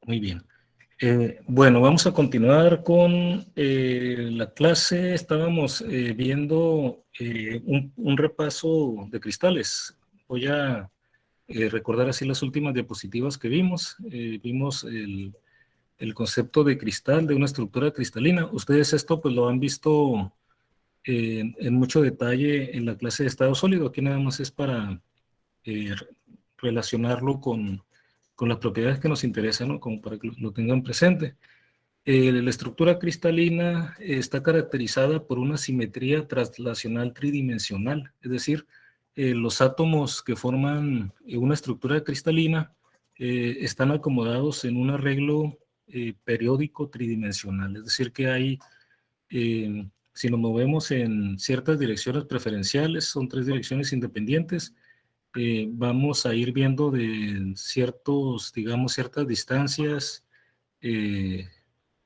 Muy bien. Bueno, vamos a continuar con la clase. Estábamos viendo un repaso de cristales. Voy a recordar así las últimas diapositivas que vimos. Vimos el concepto de cristal, de una estructura cristalina. Ustedes esto pues lo han visto en mucho detalle en la clase de estado sólido. Aquí nada más es para eh, relacionarlo con las propiedades que nos interesan, ¿no? Como para que lo tengan presente. La estructura cristalina está caracterizada por una simetría translacional tridimensional, es decir, los átomos que forman una estructura cristalina están acomodados en un arreglo periódico tridimensional, es decir, que hay, si nos movemos en ciertas direcciones preferenciales, son tres direcciones independientes, vamos a ir viendo de ciertos, digamos, ciertas distancias,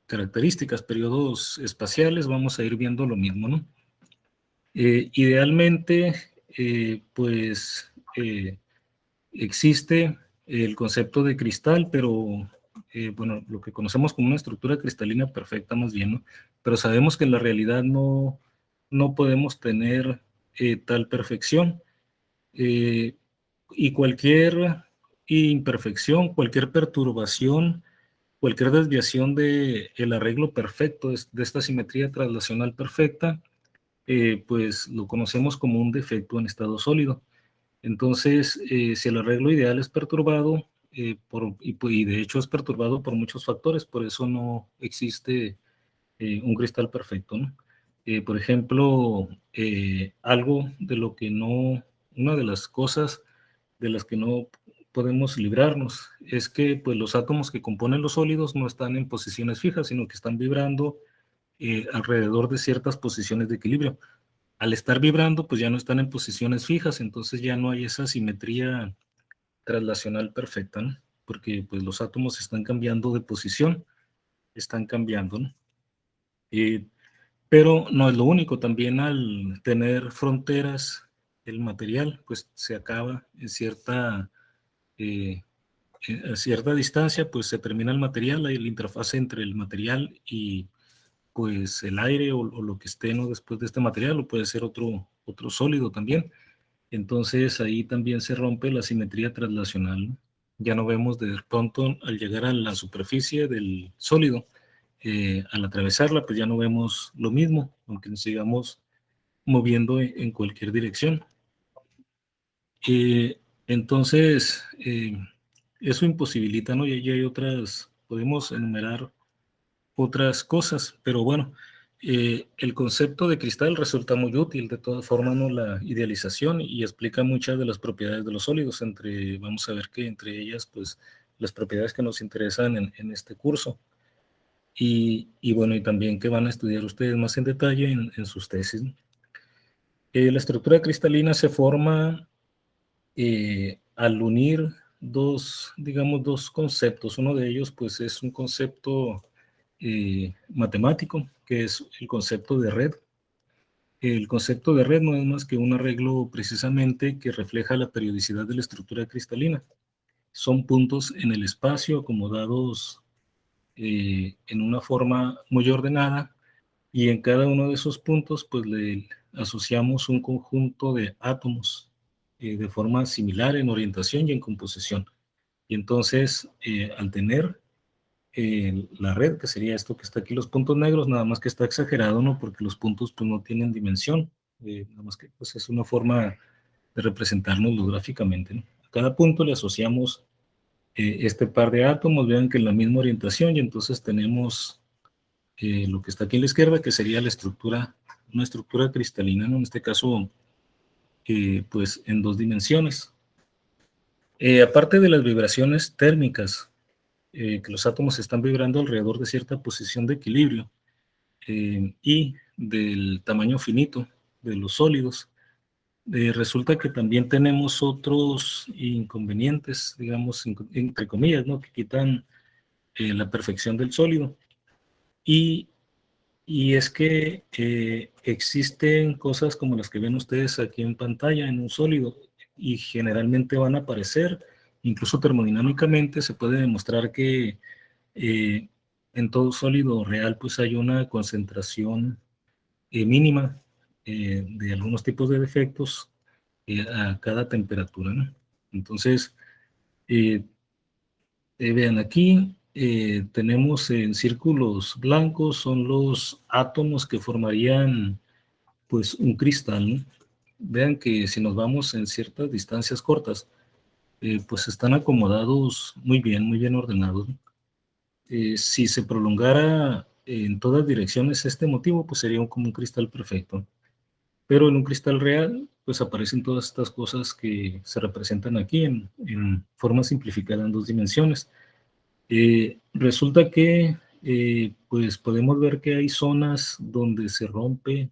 características, periodos espaciales, vamos a ir viendo lo mismo, ¿no? Idealmente, pues existe el concepto de cristal, pero bueno, lo que conocemos como una estructura cristalina perfecta más bien, ¿no? Pero sabemos que en la realidad no podemos tener tal perfección. Y cualquier imperfección, cualquier perturbación, cualquier desviación del arreglo perfecto de esta simetría translacional perfecta, pues lo conocemos como un defecto en estado sólido. Entonces, si el arreglo ideal es perturbado, y de hecho es perturbado por muchos factores, por eso no existe un cristal perfecto, ¿no? Por ejemplo, algo de lo que no, una de las cosas de las que no podemos librarnos es que pues, los átomos que componen los sólidos no están en posiciones fijas, sino que están vibrando alrededor de ciertas posiciones de equilibrio. Al estar vibrando, pues ya no están en posiciones fijas, entonces ya no hay esa simetría translacional perfecta, ¿no? Porque pues los átomos están cambiando de posición, están cambiando, ¿no? Pero no es lo único, también al tener fronteras, el material pues se acaba en eh, a cierta distancia, pues se termina el material, hay la interfase entre el material y pues el aire o lo que esté, ¿no? Después de este material, o puede ser otro sólido también. Entonces ahí también se rompe la simetría translacional, ¿no? Ya no vemos de pronto al llegar a la superficie del sólido, al atravesarla, pues ya no vemos lo mismo, aunque nos sigamos moviendo en cualquier dirección. Entonces, eso imposibilita, ¿no? Y hay otras, podemos enumerar otras cosas, pero bueno, el concepto de cristal resulta muy útil, de todas formas, ¿no? La idealización y explica muchas de las propiedades de los sólidos, vamos a ver que entre ellas, pues, las propiedades que nos interesan en este curso. Y bueno, y también que van a estudiar ustedes más en detalle en sus tesis, ¿no? La estructura cristalina se forma al unir digamos, dos conceptos. Uno de ellos, pues, es un concepto matemático, que es el concepto de red. El concepto de red no es más que un arreglo precisamente que refleja la periodicidad de la estructura cristalina. Son puntos en el espacio acomodados en una forma muy ordenada, y en cada uno de esos puntos pues le asociamos un conjunto de átomos de forma similar en orientación y en composición. Y entonces, al tener la red, que sería esto que está aquí, los puntos negros, nada más que está exagerado, ¿no? Porque los puntos pues no tienen dimensión, nada más que pues es una forma de representarnos gráficamente, ¿no? A cada punto le asociamos este par de átomos, vean que en la misma orientación, y entonces tenemos lo que está aquí en la izquierda, que sería una estructura cristalina, ¿no? En este caso, pues en dos dimensiones. Aparte de las vibraciones térmicas, que los átomos están vibrando alrededor de cierta posición de equilibrio, y del tamaño finito de los sólidos, resulta que también tenemos otros inconvenientes, digamos, entre comillas, ¿no? Que quitan la perfección del sólido. Y es que existen cosas como las que ven ustedes aquí en pantalla en un sólido, y generalmente van a aparecer, incluso termodinámicamente se puede demostrar que En todo sólido real, pues hay una concentración mínima de algunos tipos de defectos a cada temperatura, ¿no? Entonces, vean aquí, tenemos en círculos blancos, son los átomos que formarían pues un cristal, ¿no? Vean que si nos vamos en ciertas distancias cortas, pues están acomodados muy bien ordenados, ¿no? Si se prolongara en todas direcciones este motivo, pues sería como un cristal perfecto. Pero en un cristal real, pues aparecen todas estas cosas que se representan aquí en forma simplificada en 2 dimensiones. Resulta que pues podemos ver que hay zonas donde se rompe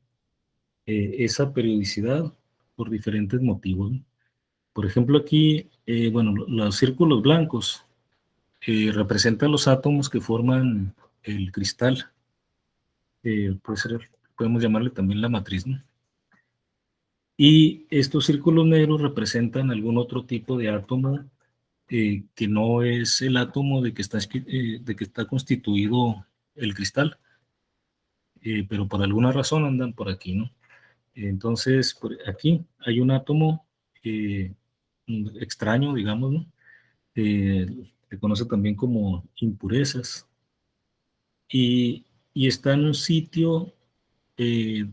esa periodicidad por diferentes motivos, ¿no? Por ejemplo, aquí, bueno, los círculos blancos representan los átomos que forman el cristal. Podemos llamarle también la matriz, ¿no? Y estos círculos negros representan algún otro tipo de átomo que no es el átomo de que está constituido el cristal, pero por alguna razón andan por aquí, ¿no? Entonces, aquí hay un átomo eh, extraño, digamos, ¿no? Se conoce también como impurezas, y, y está en un sitio eh,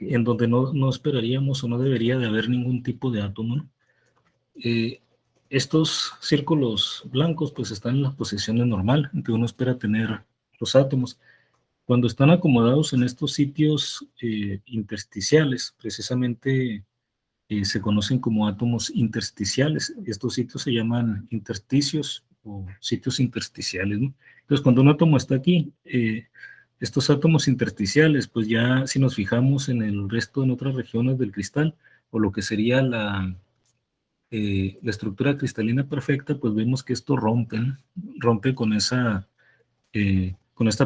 en donde no esperaríamos o no debería de haber ningún tipo de átomo, ¿no? Eh, Estos círculos blancos pues están en la posición normal en que uno espera tener los átomos. Cuando están acomodados en estos sitios intersticiales, precisamente se conocen como átomos intersticiales. Estos sitios se llaman intersticios o sitios intersticiales, ¿no? Entonces, cuando un átomo está aquí, estos átomos intersticiales, pues ya si nos fijamos en el resto, en otras regiones del cristal, o lo que sería la estructura cristalina perfecta, pues vemos que esto rompe, ¿no? Rompe con esta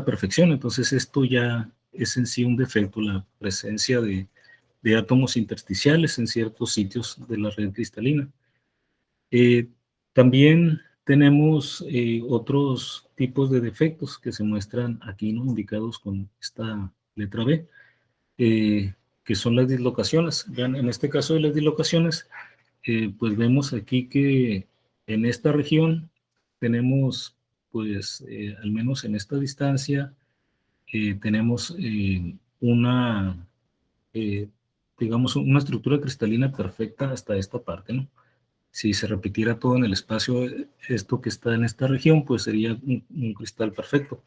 perfección. Entonces esto ya es en sí un defecto, la presencia de átomos intersticiales en ciertos sitios de la red cristalina. Eh, También tenemos otros tipos de defectos que se muestran aquí, ¿no? Indicados con esta letra B, eh, que son las dislocaciones. Vean, en este caso de las dislocaciones, pues vemos aquí que en esta región tenemos, pues, al menos en esta distancia, tenemos eh, digamos, una estructura cristalina perfecta hasta esta parte, ¿no? Si se repitiera todo en el espacio, esto que está en esta región, pues sería un cristal perfecto.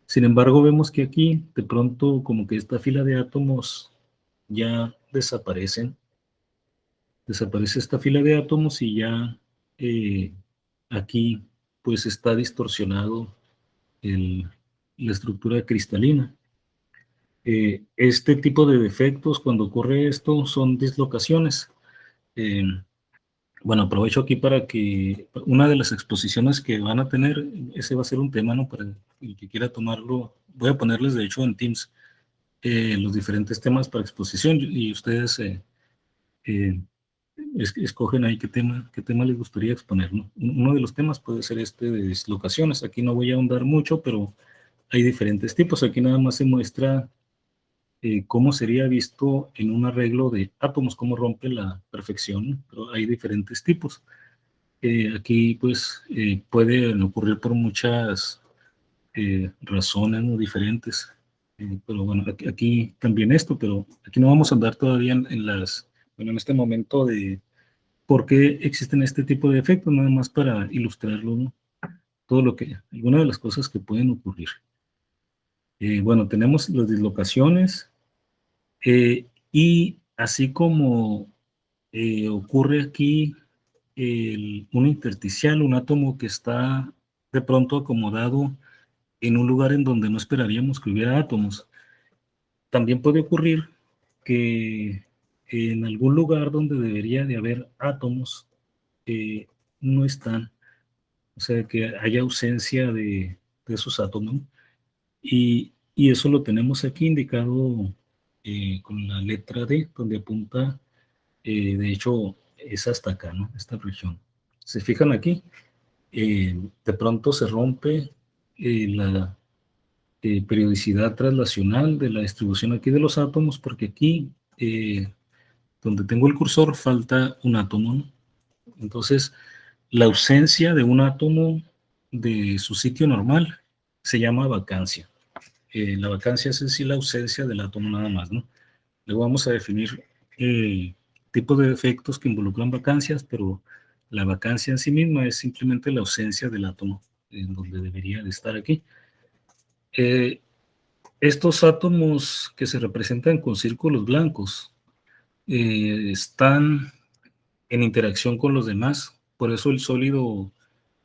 Sin embargo, vemos que aquí, de pronto, como que esta fila de átomos ya desaparece esta fila de átomos y ya eh, aquí pues está distorsionado el- la estructura cristalina. Este tipo de defectos, cuando ocurre esto, son dislocaciones. Eh, bueno, aprovecho aquí para que una de las exposiciones que van a tener, ese va a ser un tema, ¿no? Para el que quiera tomarlo, voy a ponerles de hecho en Teams los diferentes temas para exposición y ustedes eh, escogen ahí qué tema les gustaría exponer, ¿no? Uno de los temas puede ser este de dislocaciones. Aquí no voy a ahondar mucho, pero hay diferentes tipos. Aquí nada más se muestra cómo sería visto en un arreglo de átomos, cómo rompe la perfección, ¿no? Pero hay diferentes tipos. Aquí pues pueden ocurrir por muchas razones, ¿no? Diferentes. Pero bueno, aquí también esto, pero aquí no vamos a andar todavía bueno, en este momento de por qué existen este tipo de efectos, nada más para ilustrarlo, ¿no? Algunas de las cosas que pueden ocurrir. Bueno, tenemos las dislocaciones y así como ocurre aquí un intersticial, un átomo que está de pronto acomodado en un lugar en donde no esperaríamos que hubiera átomos. También puede ocurrir que en algún lugar donde debería de haber átomos, no están, o sea, que haya ausencia de esos átomos. Y eso lo tenemos aquí indicado con la letra D, donde apunta, de hecho, es hasta acá, ¿no? Esta región. Se fijan aquí, de pronto se rompe la periodicidad traslacional de la distribución aquí de los átomos, porque aquí, donde tengo el cursor, falta un átomo, ¿no? Entonces, la ausencia de un átomo de su sitio normal se llama vacancia. La vacancia es decir, la ausencia del átomo nada más, ¿no? Luego vamos a definir tipos de defectos que involucran vacancias, pero la vacancia en sí misma es simplemente la ausencia del átomo en donde debería de estar aquí. Estos átomos que se representan con círculos blancos están en interacción con los demás, por eso el sólido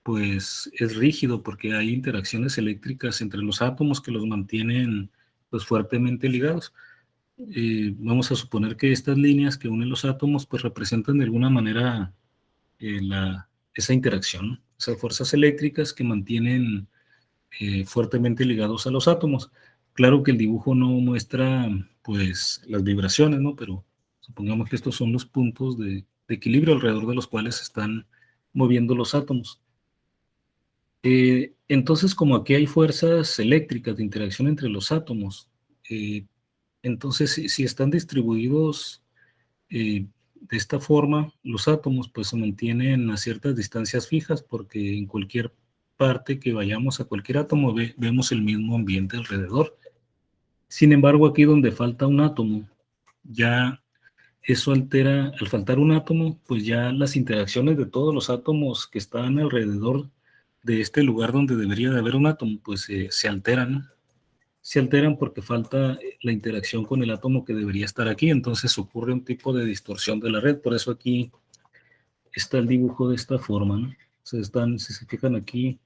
pues es rígido, porque hay interacciones eléctricas entre los átomos que los mantienen pues fuertemente ligados. Vamos a suponer que estas líneas que unen los átomos pues representan de alguna manera esa interacción, ¿no? Esas fuerzas eléctricas que mantienen fuertemente ligados a los átomos. Claro que el dibujo no muestra pues las vibraciones, ¿no? Pero supongamos que estos son los puntos de equilibrio alrededor de los cuales se están moviendo los átomos. Entonces, como aquí hay fuerzas eléctricas de interacción entre los átomos, entonces si están distribuidos de esta forma, los átomos pues se mantienen a ciertas distancias fijas, porque en cualquier parte que vayamos a cualquier átomo vemos el mismo ambiente alrededor. Sin embargo, aquí donde falta un átomo, ya eso altera, al faltar un átomo, pues ya las interacciones de todos los átomos que están alrededor de este lugar donde debería de haber un átomo, pues se alteran, ¿no? Se alteran porque falta la interacción con el átomo que debería estar aquí, entonces ocurre un tipo de distorsión de la red, por eso aquí está el dibujo de esta forma, ¿no? Si se fijan aquí,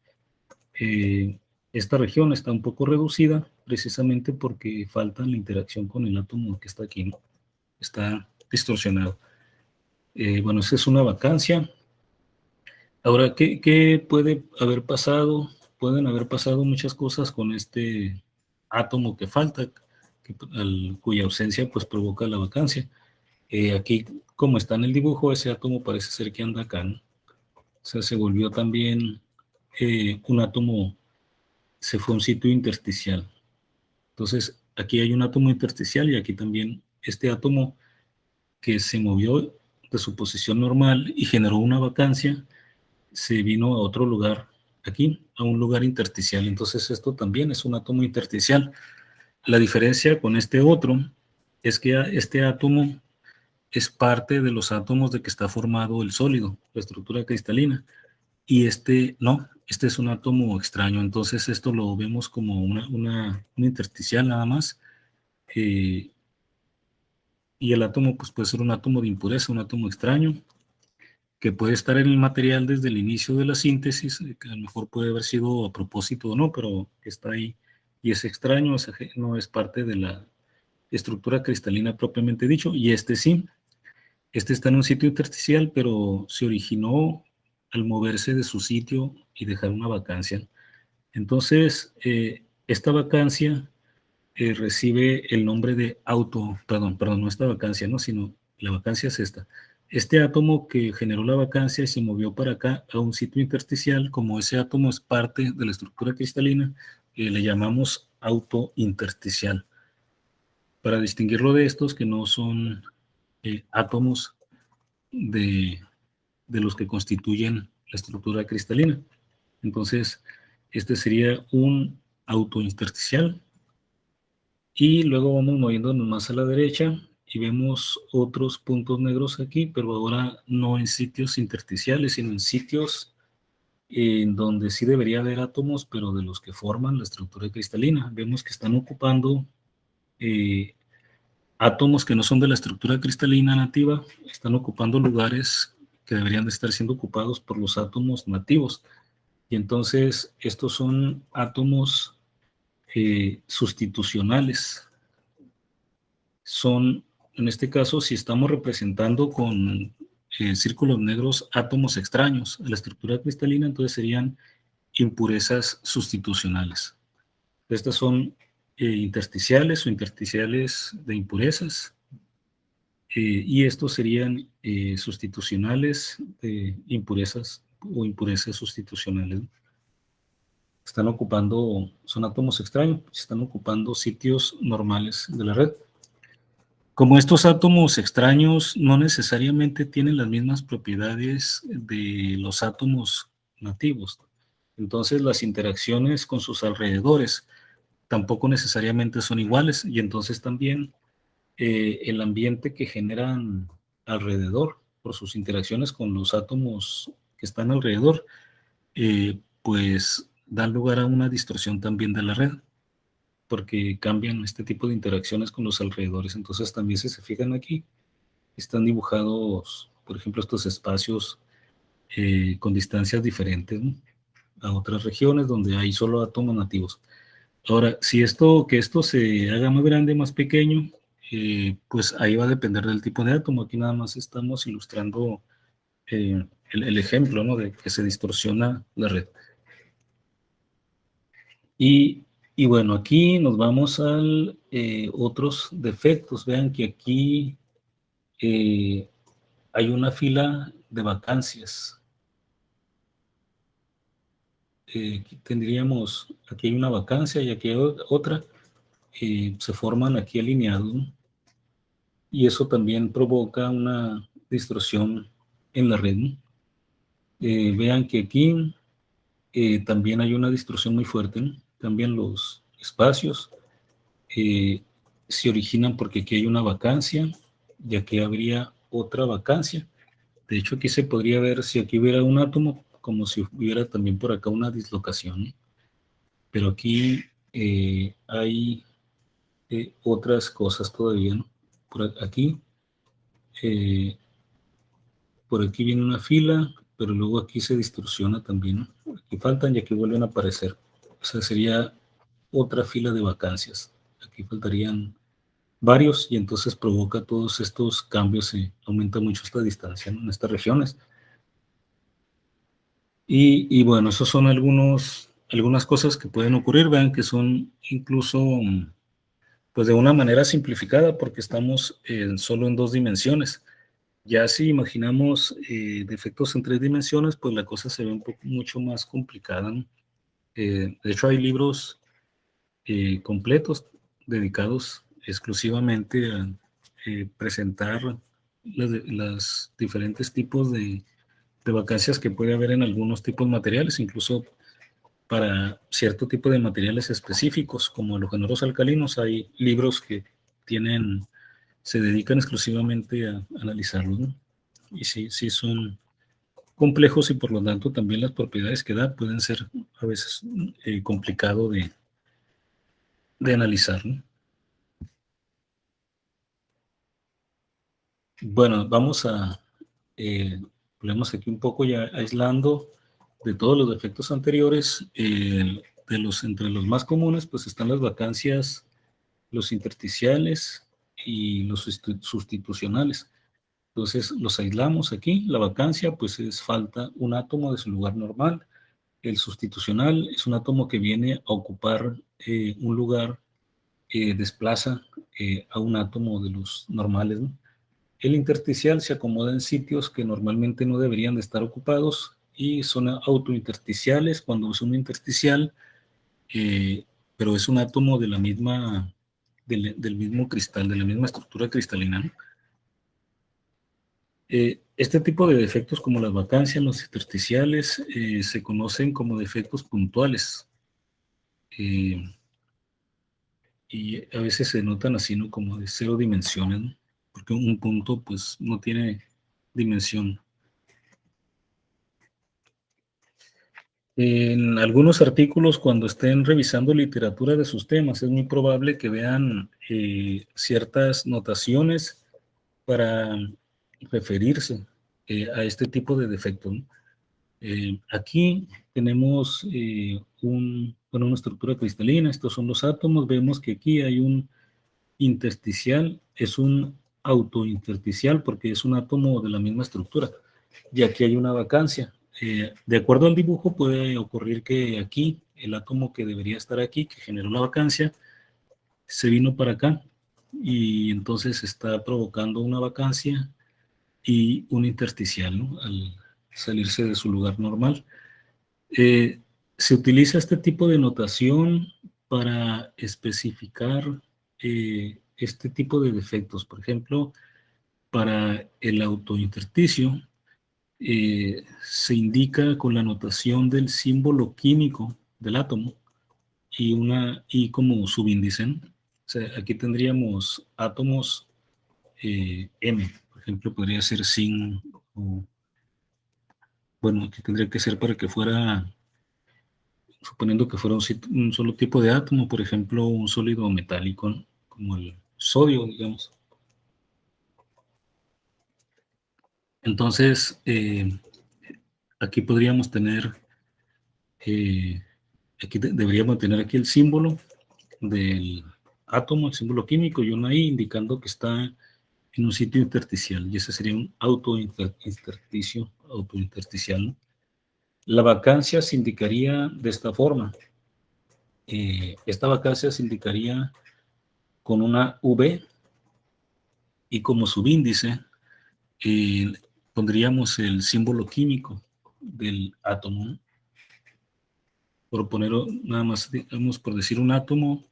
eh, esta región está un poco reducida precisamente porque falta la interacción con el átomo que está aquí, ¿no? Está distorsionado. Bueno, esa es una vacancia. Ahora, ¿qué puede haber pasado? Pueden haber pasado muchas cosas con este átomo que falta, cuya ausencia pues provoca la vacancia. Aquí, como está en el dibujo, ese átomo parece ser que anda acá, ¿no? O sea, se volvió también un átomo, se fue a un sitio intersticial. Entonces, aquí hay un átomo intersticial y aquí también este átomo que se movió de su posición normal y generó una vacancia, se vino a otro lugar, aquí, a un lugar intersticial. Entonces, esto también es un átomo intersticial. La diferencia con este otro es que este átomo es parte de los átomos de que está formado el sólido, la estructura cristalina, y este no, este es un átomo extraño. Entonces, esto lo vemos como una intersticial nada más. eh, y el átomo pues puede ser un átomo de impureza, un átomo extraño, que puede estar en el material desde el inicio de la síntesis, que a lo mejor puede haber sido a propósito o no, pero está ahí y es extraño, no es parte de la estructura cristalina propiamente dicho, y este sí, este está en un sitio intersticial, pero se originó al moverse de su sitio y dejar una vacancia. Entonces, esta vacancia recibe el nombre de perdón, no esta vacancia, ¿no? Sino la vacancia es esta. Este átomo que generó la vacancia y se movió para acá a un sitio intersticial, como ese átomo es parte de la estructura cristalina, le llamamos autointersticial. Para distinguirlo de estos que no son átomos de, de los que constituyen la estructura cristalina. Entonces, este sería un autointersticial. Y luego vamos moviéndonos más a la derecha y vemos otros puntos negros aquí, pero ahora no en sitios intersticiales, sino en sitios en donde sí debería haber átomos, pero de los que forman la estructura cristalina. Vemos que están ocupando eh, átomos que no son de la estructura cristalina nativa, están ocupando lugares que deberían de estar siendo ocupados por los átomos nativos. Y entonces estos son átomos sustitucionales. Son, en este caso, si estamos representando con círculos negros átomos extraños a la estructura cristalina, entonces serían impurezas sustitucionales. Estas son intersticiales o intersticiales de impurezas, y estos serían sustitucionales de impurezas o impurezas sustitucionales. son átomos extraños, están ocupando sitios normales de la red. Como estos átomos extraños no necesariamente tienen las mismas propiedades de los átomos nativos, entonces las interacciones con sus alrededores tampoco necesariamente son iguales, y entonces también el ambiente que generan alrededor por sus interacciones con los átomos que están alrededor, pues dan lugar a una distorsión también de la red, porque cambian este tipo de interacciones con los alrededores. Entonces también, si se fijan aquí, están dibujados, por ejemplo, estos espacios con distancias diferentes, ¿no?, a otras regiones donde hay solo átomos nativos. Ahora, que esto se haga más grande, más pequeño, pues ahí va a depender del tipo de átomo. Aquí nada más estamos ilustrando el ejemplo, ¿no?, de que se distorsiona la red. Y bueno, aquí nos vamos a otros defectos. Vean que aquí hay una fila de vacancias. Aquí hay una vacancia y aquí hay otra. Se forman aquí alineados, ¿no? Y eso también provoca una distorsión en la red, ¿no? Vean que aquí también hay una distorsión muy fuerte, ¿no? También los espacios eh, se originan porque aquí hay una vacancia y aquí habría otra vacancia. De hecho, aquí se podría ver si aquí hubiera un átomo, como si hubiera también por acá una dislocación, ¿no? Pero aquí hay otras cosas todavía, ¿no? Eh, por aquí viene una fila, pero luego aquí se distorsiona también, ¿no? Aquí faltan y aquí vuelven a aparecer. O sea, sería otra fila de vacancias. Aquí faltarían varios y entonces provoca todos estos cambios y aumenta mucho esta distancia, ¿no?, en estas regiones. Y bueno, esos son algunas cosas que pueden ocurrir. Vean que son incluso pues de una manera simplificada porque estamos solo en 2 dimensiones. Ya si imaginamos defectos en 3 dimensiones, pues la cosa se ve mucho más complicada, ¿no? De hecho, hay libros completos dedicados exclusivamente a presentar las diferentes tipos de vacancias que puede haber en algunos tipos de materiales, incluso para cierto tipo de materiales específicos, como los géneros alcalinos. Hay libros que se dedican exclusivamente a analizarlos, ¿no? Y sí son complejos y por lo tanto también las propiedades que da pueden ser a veces complicado de analizar, ¿no? Bueno, volvemos aquí un poco ya aislando de todos los defectos anteriores. Entre los más comunes, pues están las vacancias, los intersticiales y los sustitucionales. Entonces, los aislamos aquí. La vacancia, pues falta un átomo de su lugar normal. El sustitucional es un átomo que viene a ocupar un lugar, desplaza a un átomo de los normales, ¿no? El intersticial se acomoda en sitios que normalmente no deberían de estar ocupados y son autointersticiales cuando es un intersticial, pero es un átomo del mismo cristal, de la misma estructura cristalina, ¿no? Este tipo de defectos, como las vacancias, los intersticiales, se conocen como defectos puntuales, eh, y a veces se notan así, ¿no?, como de 0 dimensiones, ¿no?, porque un punto pues no tiene dimensión. En algunos artículos, cuando estén revisando literatura de sus temas, es muy probable que vean ciertas notaciones para referirse a este tipo de defectos, ¿no? Aquí tenemos una estructura cristalina. Estos son los átomos. Vemos que aquí hay un intersticial, es un autointersticial porque es un átomo de la misma estructura. Y aquí hay una vacancia. De acuerdo al dibujo, puede ocurrir que aquí, el átomo que debería estar aquí, que generó la vacancia, se vino para acá y entonces está provocando una vacancia y un intersticial, ¿no?, al salirse de su lugar normal. Se utiliza este tipo de notación para especificar este tipo de defectos. Por ejemplo, para el autointersticio, se indica con la notación del símbolo químico del átomo y como subíndice, ¿no? O sea, aquí tendríamos átomos M, por ejemplo, podría ser zinc, o, bueno, aquí tendría que ser para que fuera, suponiendo que fuera un solo tipo de átomo, por ejemplo, un sólido metálico, ¿no? Como el sodio, digamos. Entonces, aquí podríamos tener, eh, deberíamos tener aquí el símbolo del átomo, el símbolo químico, y una I indicando que está en un sitio intersticial, y ese sería un autointersticial, ¿no? La vacancia se indicaría de esta forma. Esta vacancia se indicaría con una V y como subíndice eh, pondríamos el símbolo químico del átomo, ¿no? Por poner nada más, digamos, por decir un átomo,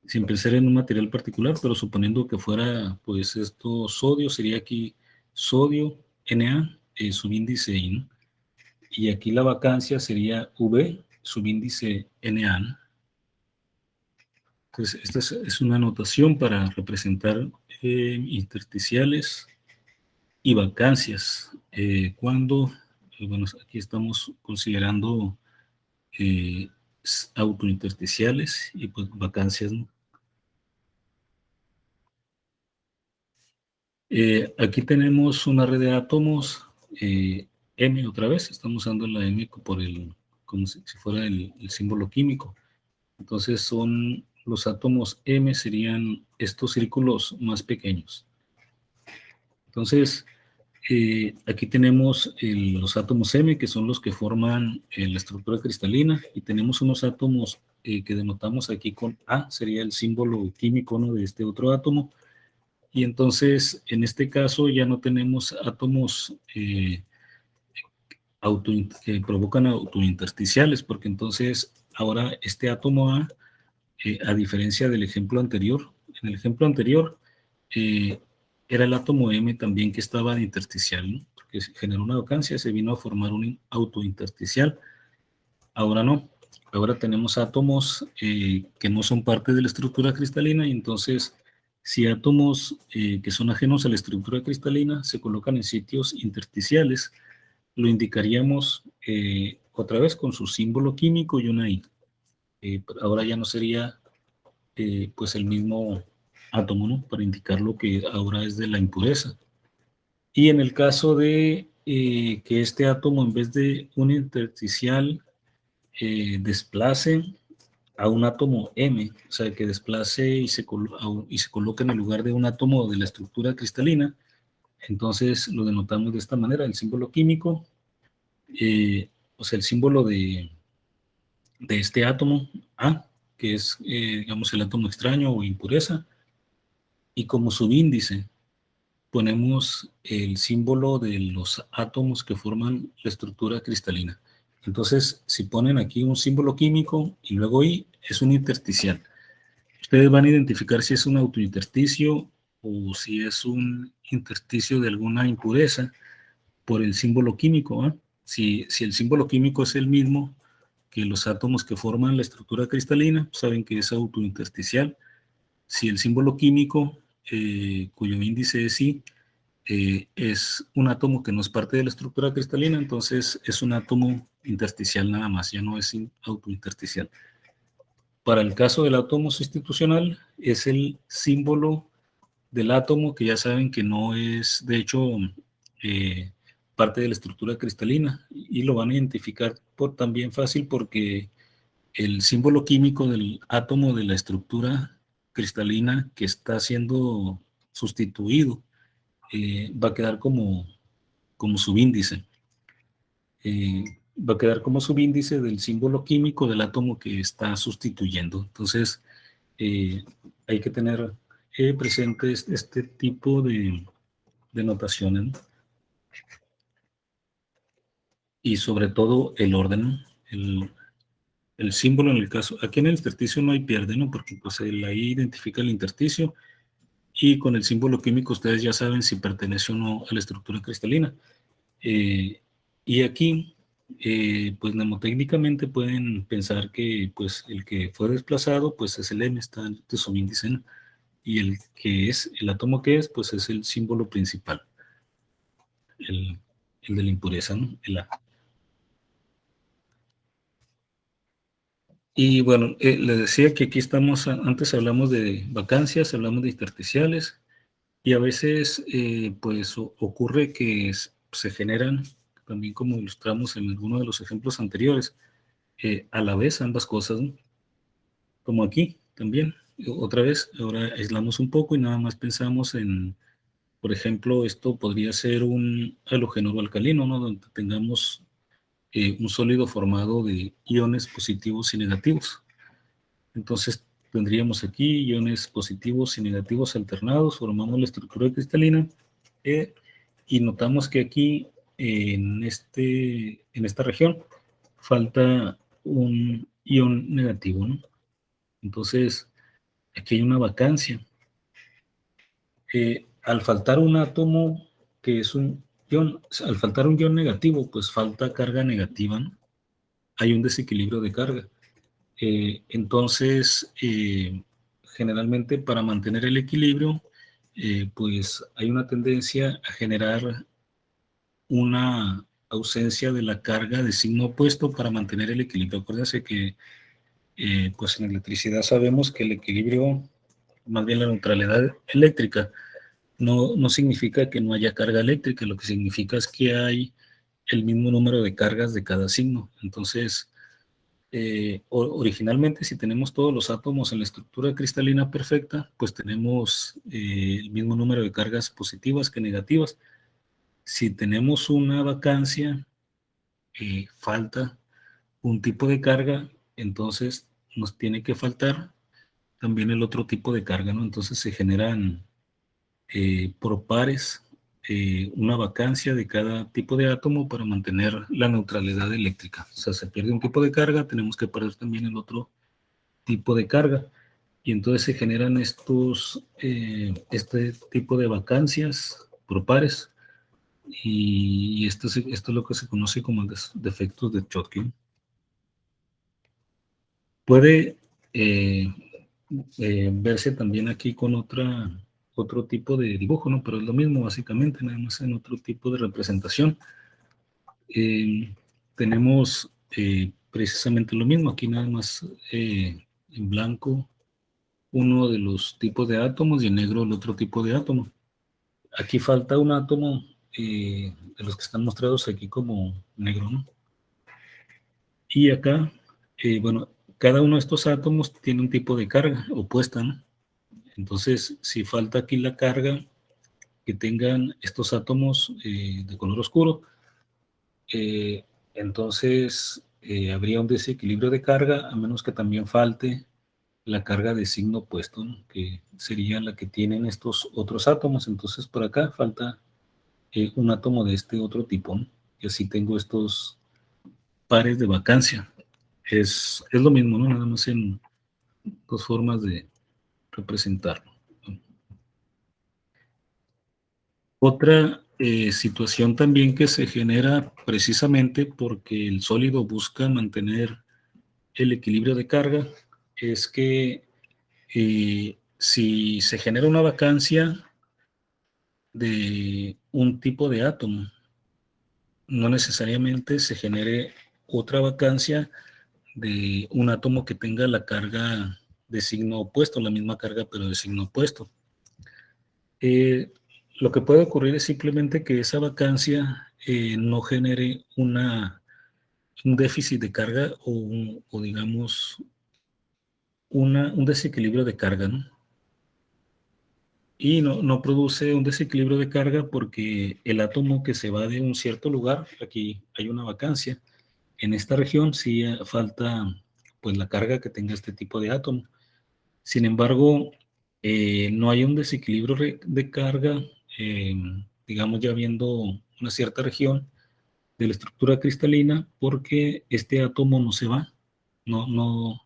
sin pensar en un material particular, pero suponiendo que fuera, pues esto, sodio, sería aquí sodio, Na, subíndice I, ¿no? Y aquí la vacancia sería V, subíndice Na, ¿no? Entonces, esta es una notación para representar intersticiales y vacancias. Cuando, bueno, aquí estamos considerando eh, autointersticiales y pues vacancias, ¿no? Aquí tenemos una red de átomos, M otra vez, estamos usando la M por como si fuera el símbolo químico. Entonces son los átomos M, serían estos círculos más pequeños. Entonces, aquí tenemos los átomos M, que son los que forman la estructura cristalina, y tenemos unos átomos que denotamos aquí con A, sería el símbolo químico, ¿no?, de este otro átomo. Y entonces, en este caso, ya no tenemos átomos que provocan autointersticiales, porque entonces ahora este átomo A, a diferencia del ejemplo anterior, en el ejemplo anterior eh, era el átomo M también que estaba de intersticial, ¿no? Porque generó una vacancia, se vino a formar un autointersticial. Ahora no, ahora tenemos átomos que no son parte de la estructura cristalina, y entonces si átomos que son ajenos a la estructura cristalina se colocan en sitios intersticiales, lo indicaríamos otra vez con su símbolo químico y una I. Ahora ya no sería pues el mismo átomo, ¿no?, para indicar lo que ahora es de la impureza. Y en el caso de que este átomo, en vez de un intersticial, desplace a un átomo M, o sea, que desplace y se coloque en el lugar de un átomo de la estructura cristalina, entonces lo denotamos de esta manera: el símbolo químico, o sea, el símbolo de este átomo A, que es, digamos, el átomo extraño o impureza, y como subíndice ponemos el símbolo de los átomos que forman la estructura cristalina. Entonces, si ponen aquí un símbolo químico y luego I, es un intersticial. Ustedes van a identificar si es un autointersticio o si es un intersticio de alguna impureza por el símbolo químico, ¿eh? Si el símbolo químico es el mismo que los átomos que forman la estructura cristalina, saben que es autointersticial. Si el símbolo químico, cuyo índice es I, es un átomo que no es parte de la estructura cristalina, entonces es un átomo intersticial nada más, ya no es autointersticial. Para el caso del átomo sustitucional, es el símbolo del átomo que ya saben que no es, de hecho, eh, parte de la estructura cristalina, y lo van a identificar también fácil porque el símbolo químico del átomo de la estructura cristalina que está siendo sustituido va a quedar como subíndice. Va a quedar como subíndice del símbolo químico del átomo que está sustituyendo. Entonces, eh, hay que tener presente este tipo de notaciones, ¿no? y sobre todo el orden, ¿no? El símbolo en el caso, aquí en el intersticio no hay pierde, ¿no? Porque pues ahí identifica el intersticio y con el símbolo químico ustedes ya saben si pertenece o no a la estructura cristalina. Y aquí, pues mnemotécnicamente pueden pensar que pues el que fue desplazado pues es el M, está de su índice, ¿no? Y el que es, el átomo que es, pues es el símbolo principal, el, el de la impureza, ¿no? El A. Y bueno, les decía que aquí estamos, antes hablamos de vacancias, hablamos de intersticiales, y a veces pues ocurre que se generan, también como ilustramos en alguno de los ejemplos anteriores, a la vez ambas cosas, ¿no? Como aquí también. Otra vez, ahora aislamos un poco y nada más pensamos en, por ejemplo, esto podría ser un halogeno alcalino, ¿no? Donde tengamos un sólido formado de iones positivos y negativos. Entonces tendríamos aquí iones positivos y negativos alternados, formamos la estructura cristalina y notamos que aquí en esta región falta un ion negativo, ¿no? Entonces aquí hay una vacancia. Al faltar un átomo que es un ion, al faltar un ion negativo, pues falta carga negativa, ¿no? Hay un desequilibrio de carga. Entonces, generalmente para mantener el equilibrio, pues hay una tendencia a generar una ausencia de la carga de signo opuesto para mantener el equilibrio. Acuérdense que pues en electricidad sabemos que el equilibrio, más bien la neutralidad eléctrica, no significa que no haya carga eléctrica, lo que significa es que hay el mismo número de cargas de cada signo. Entonces, originalmente, si tenemos todos los átomos en la estructura cristalina perfecta, pues tenemos el mismo número de cargas positivas que negativas. Si tenemos una vacancia, falta un tipo de carga, entonces nos tiene que faltar también el otro tipo de carga, ¿no? Entonces se generan por pares una vacancia de cada tipo de átomo para mantener la neutralidad eléctrica. O sea, se pierde un tipo de carga, tenemos que perder también el otro tipo de carga. Y entonces se generan este tipo de vacancias por pares. Y esto es lo que se conoce como defectos de Schottky. Puede eh, verse también aquí con otro tipo de dibujo, ¿no? Pero es lo mismo, básicamente, nada más en otro tipo de representación. Tenemos precisamente lo mismo, aquí nada más en blanco uno de los tipos de átomos y en negro el otro tipo de átomo. Aquí falta un átomo de los que están mostrados aquí como negro, ¿no? Y acá, bueno, cada uno de estos átomos tiene un tipo de carga opuesta, ¿no? Entonces, si falta aquí la carga que tengan estos átomos de color oscuro, entonces habría un desequilibrio de carga, a menos que también falte la carga de signo opuesto, ¿no? Que sería la que tienen estos otros átomos. Entonces, por acá falta un átomo de este otro tipo, ¿no? Y así tengo estos pares de vacancia. Es lo mismo, ¿no? Nada más en dos formas de representarlo. Otra situación también que se genera precisamente porque el sólido busca mantener el equilibrio de carga es que si se genera una vacancia de un tipo de átomo, no necesariamente se genere otra vacancia de un átomo que tenga la carga de signo opuesto, la misma carga pero de signo opuesto. Eh, lo que puede ocurrir es simplemente que esa vacancia no genere un déficit de carga o digamos un desequilibrio de carga, ¿no? Y no produce un desequilibrio de carga porque el átomo que se va de un cierto lugar, aquí hay una vacancia, en esta región sí falta pues la carga que tenga este tipo de átomo. Sin embargo, no hay un desequilibrio de carga, digamos ya viendo una cierta región, de la estructura cristalina porque este átomo no se va, no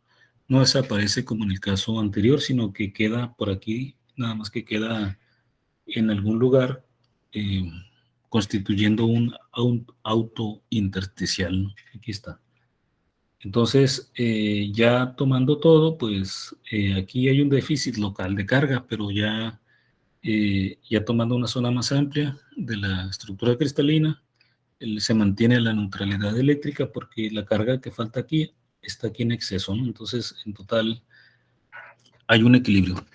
desaparece como en el caso anterior, sino que queda por aquí, nada más que queda en algún lugar eh, constituyendo un auto intersticial, ¿no? Aquí está. Entonces, ya tomando todo, pues aquí hay un déficit local de carga, pero ya tomando una zona más amplia de la estructura cristalina, se mantiene la neutralidad eléctrica porque la carga que falta aquí está aquí en exceso, ¿no? Entonces, en total, hay un equilibrio.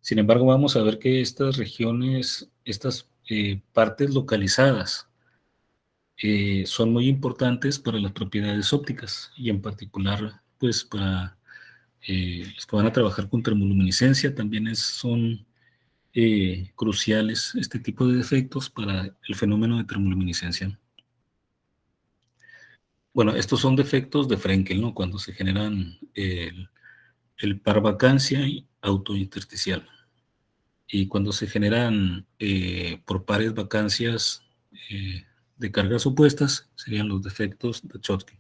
Sin embargo, vamos a ver que estas regiones, estas partes localizadas, son muy importantes para las propiedades ópticas y en particular, pues, para los que van a trabajar con termoluminiscencia, también son cruciales este tipo de defectos para el fenómeno de termoluminiscencia. Bueno, estos son defectos de Frenkel, ¿no? Cuando se generan el par vacancia y autointersticial. Y cuando se generan por pares vacancias de cargas opuestas, serían los defectos de Schottky.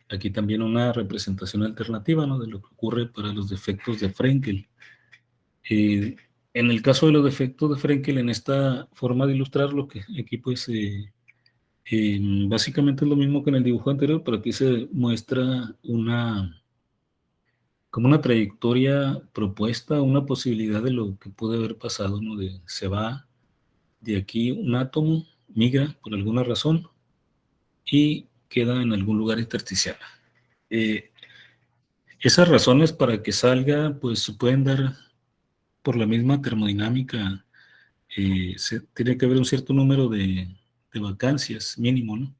Aquí también una representación alternativa, ¿no?, de lo que ocurre para los defectos de Frenkel. Eh, en el caso de los defectos de Frenkel, en esta forma de ilustrar lo que aquí pues básicamente es lo mismo que en el dibujo anterior, pero aquí se muestra como una trayectoria propuesta, una posibilidad de lo que puede haber pasado, ¿no? Se va de aquí un átomo, migra por alguna razón y queda en algún lugar intersticial. Eh, Esas razones para que salga, pues se pueden dar por la misma termodinámica. Tiene que haber un cierto número de vacancias mínimo, ¿no?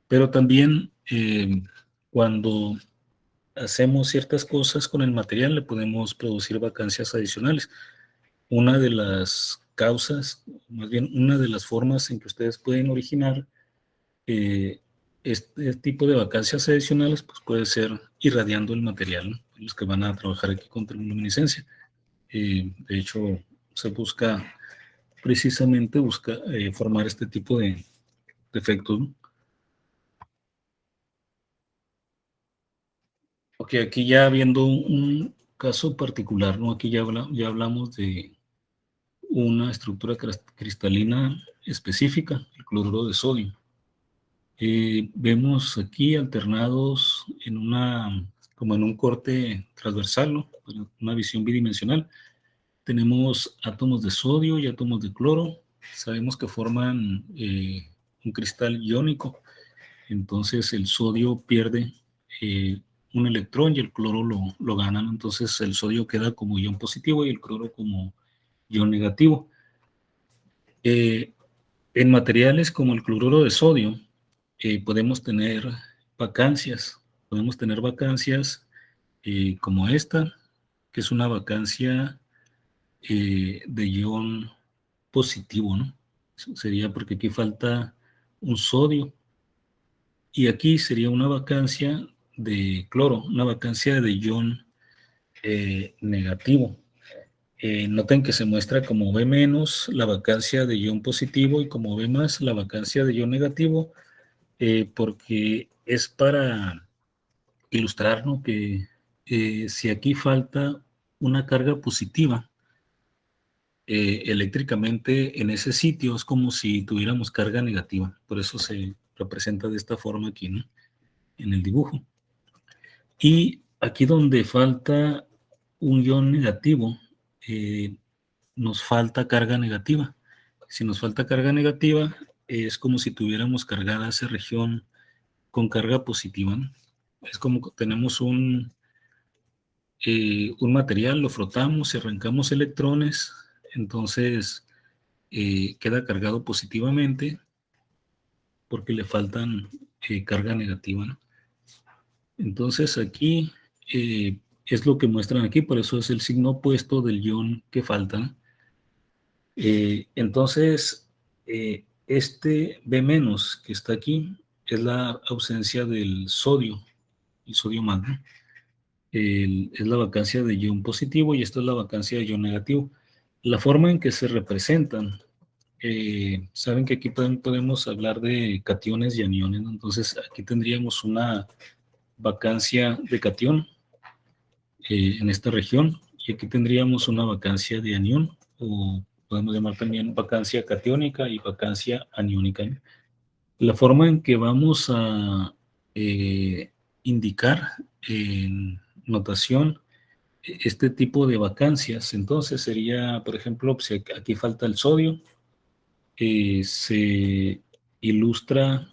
Pero también cuando hacemos ciertas cosas con el material le podemos producir vacancias adicionales. Una de las causas, más bien una de las formas en que ustedes pueden originar este tipo de vacancias adicionales, pues puede ser irradiando el material, ¿no? Los que van a trabajar aquí con termoluminiscencia. De hecho, se busca precisamente formar este tipo de efectos, ¿no? Ok, aquí ya viendo un caso particular, ¿no? Aquí ya hablamos de una estructura cristalina específica, el cloruro de sodio. Vemos aquí alternados como en un corte transversal, ¿no? Una visión bidimensional. Tenemos átomos de sodio y átomos de cloro. Sabemos que forman un cristal iónico. Entonces el sodio pierde un electrón y el cloro lo gana, ¿no? Entonces el sodio queda como ion positivo y el cloro como ion negativo. Eh, en materiales como el cloruro de sodio, podemos tener vacancias. Podemos tener vacancias como esta, que es una vacancia de ion positivo, ¿no? Eso sería porque aquí falta un sodio. Y aquí sería una vacancia de cloro, una vacancia de ion negativo. Noten que se muestra como B menos la vacancia de ion positivo y como B más la vacancia de ion negativo, porque es para ilustrar, ¿no?, que si aquí falta una carga positiva, eléctricamente en ese sitio es como si tuviéramos carga negativa. Por eso se representa de esta forma aquí, ¿no?, en el dibujo. Y aquí donde falta un ion negativo, nos falta carga negativa. Si nos falta carga negativa, es como si tuviéramos cargada esa región con carga positiva, ¿no? Es como tenemos un material, lo frotamos y arrancamos electrones, entonces queda cargado positivamente porque le faltan carga negativa, ¿no? Entonces aquí es lo que muestran aquí, por eso es el signo opuesto del ion que falta, ¿no? Entonces, este B menos que está aquí es la ausencia del sodio, el sodio magno. Es la vacancia de ion positivo y esto es la vacancia de ion negativo. La forma en que se representan saben que aquí podemos hablar de cationes y aniones, ¿no? Entonces aquí tendríamos una vacancia de catión en esta región, y aquí tendríamos una vacancia de anión, o podemos llamar también vacancia catiónica y vacancia aniónica, ¿no? La forma en que vamos a indicar en notación este tipo de vacancias, entonces sería, por ejemplo, si aquí falta el sodio, se ilustra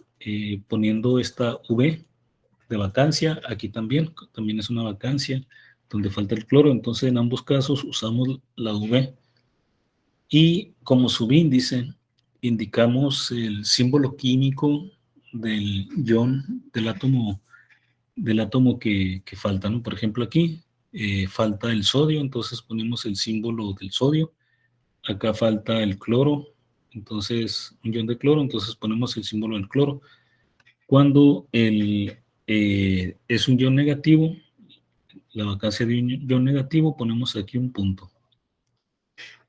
poniendo esta V de vacancia. Aquí también es una vacancia donde falta el cloro, entonces en ambos casos usamos la V, y como subíndice indicamos el símbolo químico del ion del átomo que falta, ¿no? Por ejemplo, aquí falta el sodio, entonces ponemos el símbolo del sodio. Acá falta el cloro, entonces un ion de cloro, entonces ponemos el símbolo del cloro. Cuando es un ion negativo, la vacancia de un ion negativo, ponemos aquí un punto.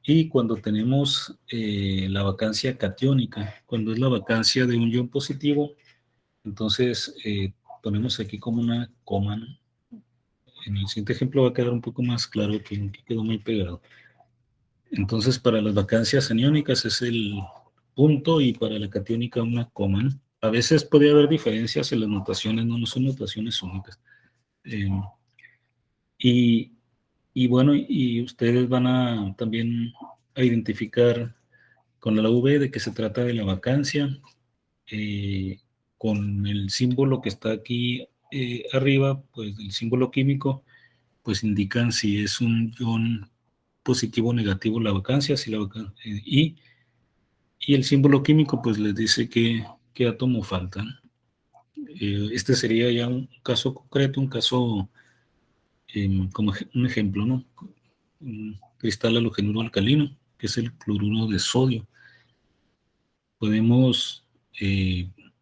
Y cuando tenemos la vacancia catiónica, cuando es la vacancia de un ion positivo, entonces ponemos aquí como una coma, ¿no? En el siguiente ejemplo va a quedar un poco más claro, que quedó muy pegado. Entonces, para las vacancias aniónicas es el punto, y para la catiónica una coma, ¿no? A veces puede haber diferencias en las notaciones, no son notaciones únicas. Eh, y, y bueno, y ustedes van a también a identificar con la V de que se trata de la vacancia, eh, con el símbolo que está aquí arriba, pues el símbolo químico, pues indican si es un ion positivo o negativo la vacancia, si la y el símbolo químico pues les dice qué átomo falta. Este sería ya un caso concreto, un caso como un ejemplo, ¿no? Un cristal halogenuro alcalino, que es el cloruro de sodio. Podemos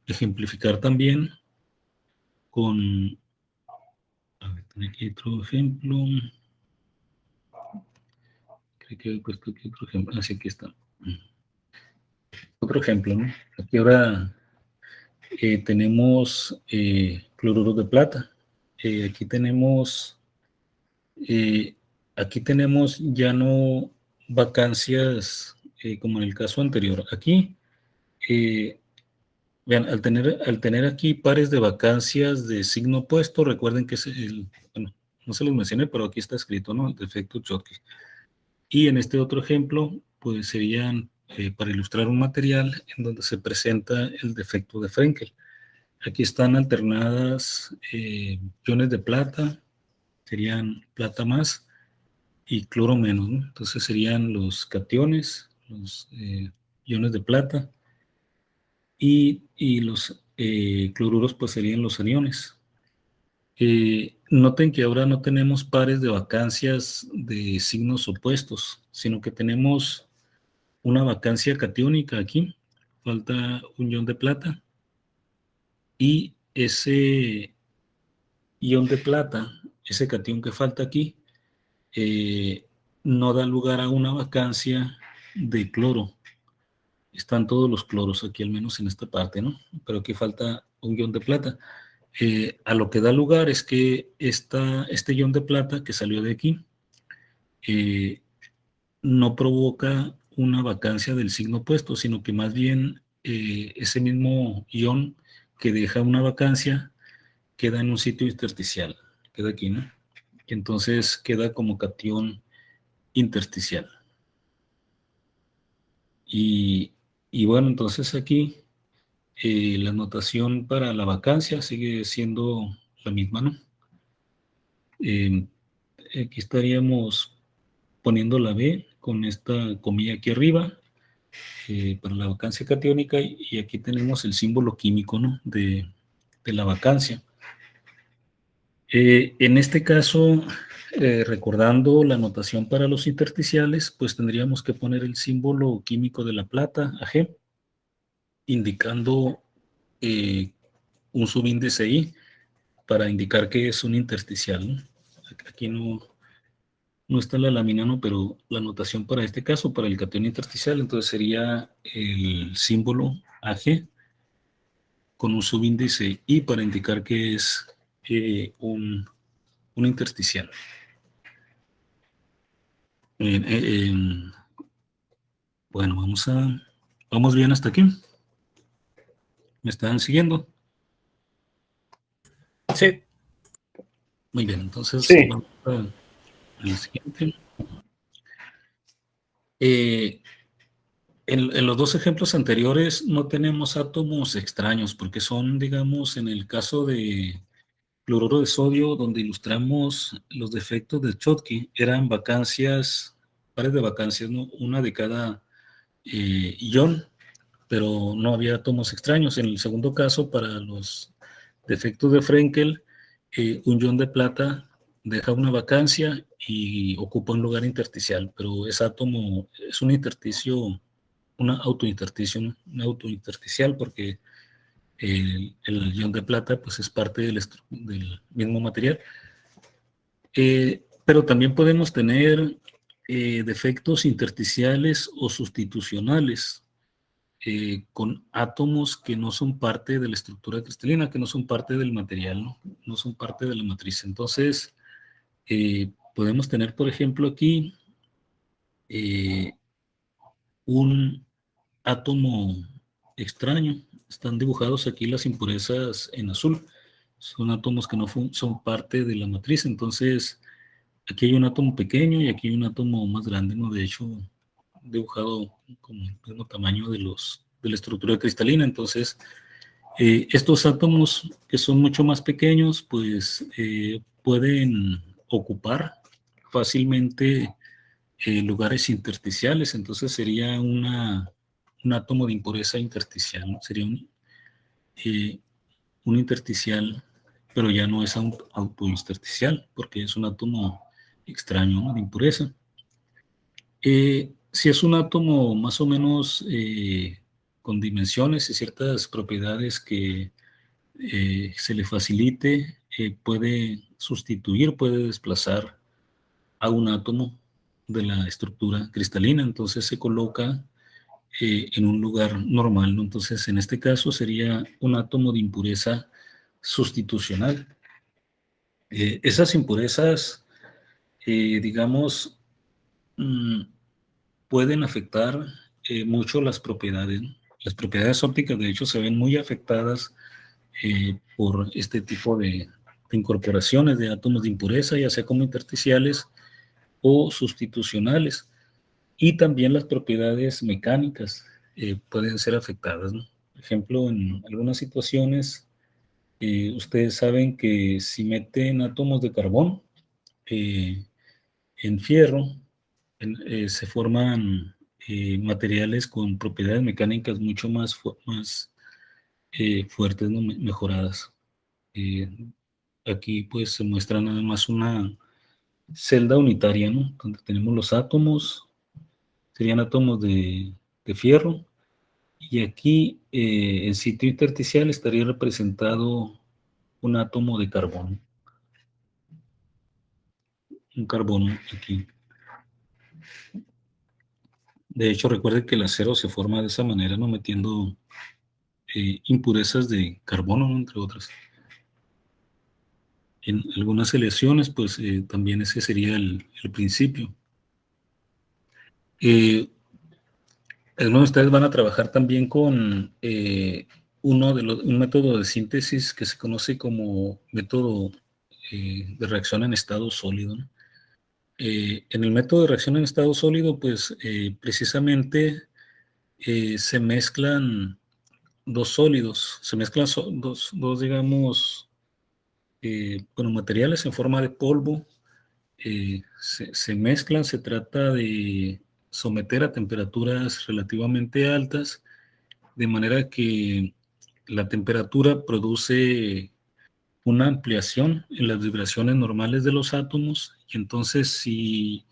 ejemplificar también con, a ver, tengo aquí otro ejemplo. Creo que he puesto aquí otro ejemplo. Así que está. Otro ejemplo, ¿no? Aquí ahora tenemos cloruro de plata. Aquí tenemos ya no vacancias como en el caso anterior. Aquí, vean, al tener aquí pares de vacancias de signo opuesto, recuerden que bueno, no se los mencioné, pero aquí está escrito, ¿no? El defecto Schottky. Y en este otro ejemplo, pues serían para ilustrar un material en donde se presenta el defecto de Frenkel. Aquí están alternadas iones de plata, serían plata más y cloro menos, ¿no? Entonces serían los cationes, los iones de plata, y los cloruros pues serían los aniones. Noten que ahora no tenemos pares de vacancias de signos opuestos, sino que tenemos una vacancia catiónica aquí, falta un ion de plata, y ese ion de plata, ese catión que falta aquí, no da lugar a una vacancia de cloro. Están todos los cloros aquí, al menos en esta parte, ¿no? Pero aquí falta un ion de plata. A lo que da lugar es que este ion de plata que salió de aquí no provoca una vacancia del signo opuesto, sino que más bien ese mismo ion que deja una vacancia queda en un sitio intersticial, queda aquí, ¿no? Y entonces queda como catión intersticial. Y bueno, entonces aquí la notación para la vacancia sigue siendo la misma, ¿no? Aquí estaríamos poniendo la B con esta comilla aquí arriba para la vacancia catiónica, y aquí tenemos el símbolo químico, ¿no? de la vacancia. En este caso, recordando la notación para los intersticiales, pues tendríamos que poner el símbolo químico de la plata, Ag, indicando un subíndice I para indicar que es un intersticial, ¿no? Aquí no, no está la laminano, pero la notación para este caso, para el catión intersticial, entonces sería el símbolo Ag con un subíndice I para indicar que es un intersticial. Bueno, vamos bien hasta aquí. ¿Me están siguiendo? Sí. Muy bien, entonces Sí. vamos al siguiente. En los dos ejemplos anteriores no tenemos átomos extraños, porque son, digamos, en el caso de cloruro de sodio, donde ilustramos los defectos de Schottky, eran vacancias, pares de vacancias, ¿no? Una de cada ion, pero no había átomos extraños. En el segundo caso, para los defectos de Frenkel, un ion de plata deja una vacancia y ocupa un lugar intersticial, pero ese átomo es un intersticio, una autointersticial, porque el ion de plata pues, es parte del mismo material. Pero también podemos tener defectos intersticiales o sustitucionales con átomos que no son parte de la estructura cristalina, que no son parte del material, no son parte de la matriz. Entonces, podemos tener, por ejemplo, aquí un átomo extraño. Están dibujados aquí las impurezas en azul. Son átomos que no son parte de la matriz. Entonces, aquí hay un átomo pequeño y aquí hay un átomo más grande, ¿no? De hecho, dibujado con el mismo tamaño de la estructura cristalina. Entonces, estos átomos que son mucho más pequeños, pues pueden ocupar fácilmente lugares intersticiales. Entonces sería un átomo de impureza intersticial, ¿no? Sería un intersticial, pero ya no es autointersticial, porque es un átomo extraño, ¿no? De impureza. Si es un átomo más o menos con dimensiones y ciertas propiedades que se le facilite, puede sustituir, puede desplazar a un átomo de la estructura cristalina, entonces se coloca en un lugar normal, ¿no? Entonces, en este caso sería un átomo de impureza sustitucional. Esas impurezas, digamos, pueden afectar mucho las propiedades, ¿no? Las propiedades ópticas, de hecho, se ven muy afectadas por este tipo de incorporaciones de átomos de impureza, ya sea como intersticiales o sustitucionales. Y también las propiedades mecánicas pueden ser afectadas, ¿no? Por ejemplo, en algunas situaciones, ustedes saben que si meten átomos de carbón en fierro, se forman materiales con propiedades mecánicas mucho más fuertes, ¿no? Mejoradas. Eh, Aquí pues se muestra nada más una celda unitaria, ¿no? Donde tenemos los átomos, serían átomos de fierro, y aquí en sitio intersticial estaría representado un átomo de carbono, un carbono aquí. De hecho, recuerde que el acero se forma de esa manera, ¿no? Metiendo impurezas de carbono, ¿no? Entre otras. En algunas aleaciones, pues también ese sería el principio. Algunos de ustedes van a trabajar también con un método de síntesis que se conoce como método de reacción en estado sólido, ¿no? En el método de reacción en estado sólido, pues precisamente se mezclan dos sólidos, se mezclan digamos, bueno, materiales en forma de polvo, se mezclan, se trata de someter a temperaturas relativamente altas, de manera que la temperatura produce una ampliación en las vibraciones normales de los átomos, y entonces si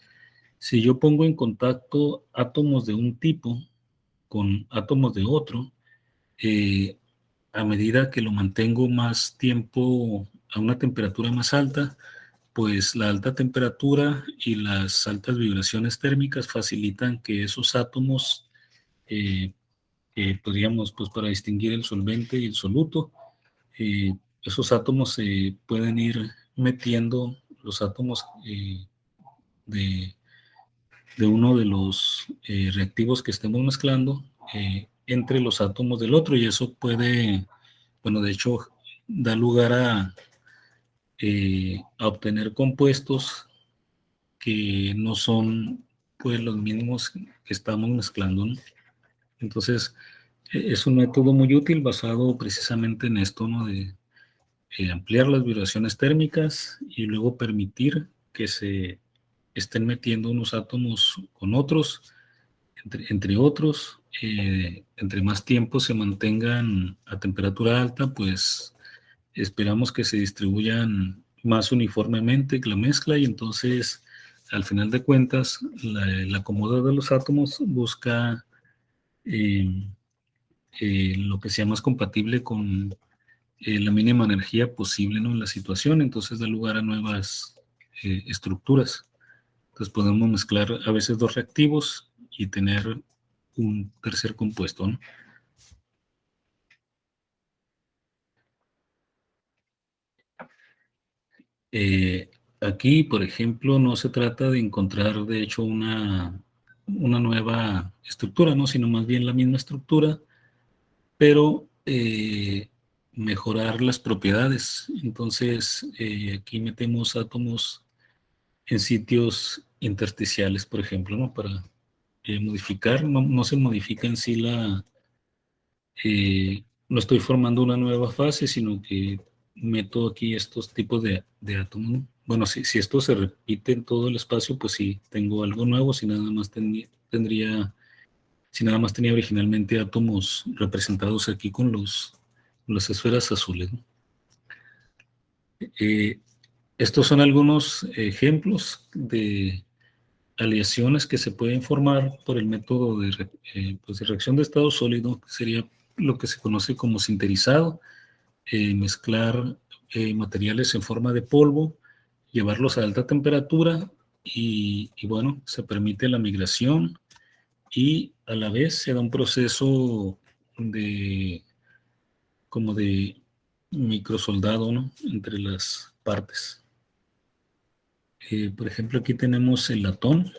yo pongo en contacto átomos de un tipo con átomos de otro, eh, a medida que lo mantengo más tiempo a una temperatura más alta, pues la alta temperatura y las altas vibraciones térmicas facilitan que esos átomos, eh, podríamos, pues para distinguir el solvente y el soluto, esos átomos se pueden ir metiendo, los átomos de, de uno de los reactivos que estemos mezclando entre los átomos del otro, y eso puede, bueno, de hecho, da lugar a obtener compuestos que no son pues los mismos que estamos mezclando, ¿no? Entonces, es un método muy útil basado precisamente en esto, ¿no? De ampliar las vibraciones térmicas y luego permitir que se estén metiendo unos átomos con otros, entre otros. Entre más tiempo se mantengan a temperatura alta, pues esperamos que se distribuyan más uniformemente la mezcla, y entonces, al final de cuentas, el acomodo de los átomos busca eh, lo que sea más compatible con la mínima energía posible, ¿no? En la situación, entonces da lugar a nuevas estructuras. Entonces podemos mezclar a veces dos reactivos y tener un tercer compuesto, ¿no? Eh, Aquí, por ejemplo, no se trata de encontrar, de hecho, una nueva estructura, ¿no? Sino más bien la misma estructura, pero mejorar las propiedades. Entonces, aquí metemos átomos en sitios intersticiales, por ejemplo, ¿no? Para modificar, no se modifica en sí no estoy formando una nueva fase, sino que meto aquí estos tipos de átomos, ¿no? Bueno, si esto se repite en todo el espacio, pues sí, tengo algo nuevo. Si nada más si nada más tenía originalmente átomos representados aquí con las esferas azules, ¿no? Eh, Estos son algunos ejemplos de aleaciones que se pueden formar por el método pues de reacción de estado sólido, que sería lo que se conoce como sinterizado. Mezclar materiales en forma de polvo, llevarlos a alta temperatura y bueno, se permite la migración, y a la vez se da un proceso de como de microsoldado, ¿no? Entre las partes. Por ejemplo, aquí tenemos el latón.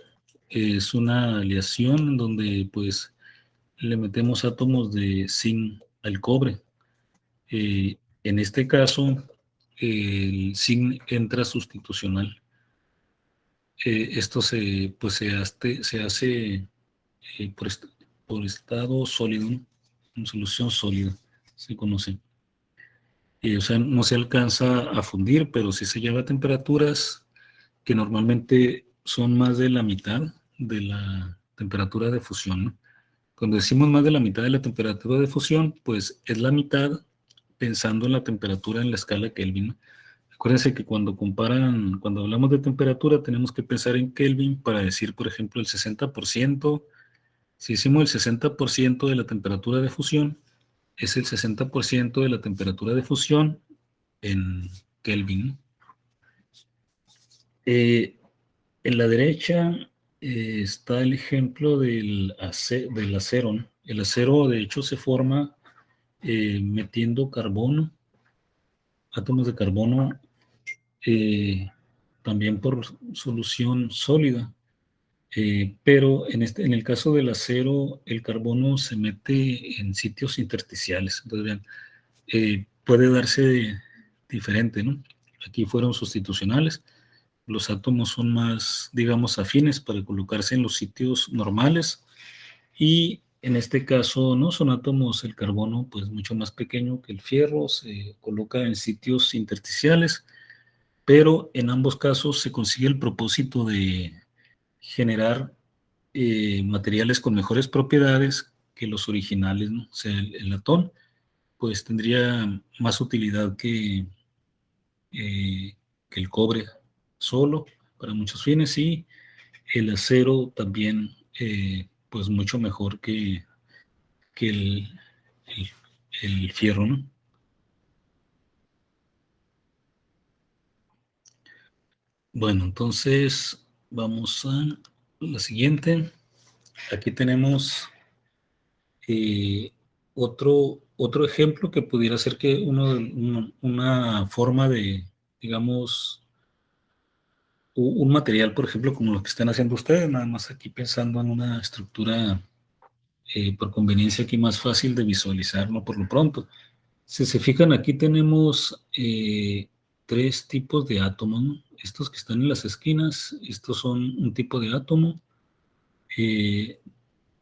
Es una aleación donde pues le metemos átomos de zinc al cobre. En este caso, el zinc entra sustitucional. Esto se hace por, por estado sólido, ¿no? En solución sólida, se conoce. O sea, no se alcanza a fundir, pero sí se lleva a temperaturas que normalmente son más de la mitad de la temperatura de fusión, ¿no? Cuando decimos más de la mitad de la temperatura de fusión, pues es la mitad pensando en la temperatura en la escala Kelvin, ¿no? Acuérdense que cuando hablamos de temperatura, tenemos que pensar en Kelvin para decir, por ejemplo, el 60%. Si decimos el 60% de la temperatura de fusión, es el 60% de la temperatura de fusión en Kelvin. Eh, en la derecha está el ejemplo del acero, ¿no? El acero, de hecho, se forma metiendo carbono, átomos de carbono, eh, también por solución sólida. Pero en el caso del acero, el carbono se mete en sitios intersticiales. Entonces, vean, puede darse diferente, ¿no? Aquí fueron sustitucionales. Los átomos son más, digamos, afines para colocarse en los sitios normales. Y en este caso, ¿no? Son átomos, el carbono, pues mucho más pequeño que el fierro, se coloca en sitios intersticiales, pero en ambos casos se consigue el propósito de generar materiales con mejores propiedades que los originales, ¿no? O sea, el latón, pues tendría más utilidad que el cobre solo para muchos fines, y el acero también, pues mucho mejor que el, el fierro, ¿no? Bueno, entonces vamos a la siguiente. Aquí tenemos otro ejemplo que pudiera ser que una forma de, digamos, un material, por ejemplo, como lo que están haciendo ustedes, nada más aquí pensando en una estructura por conveniencia aquí más fácil de visualizar, ¿no? Por lo pronto. Si se fijan, aquí tenemos tres tipos de átomos, ¿no? Estos que están en las esquinas, estos son un tipo de átomo. Eh,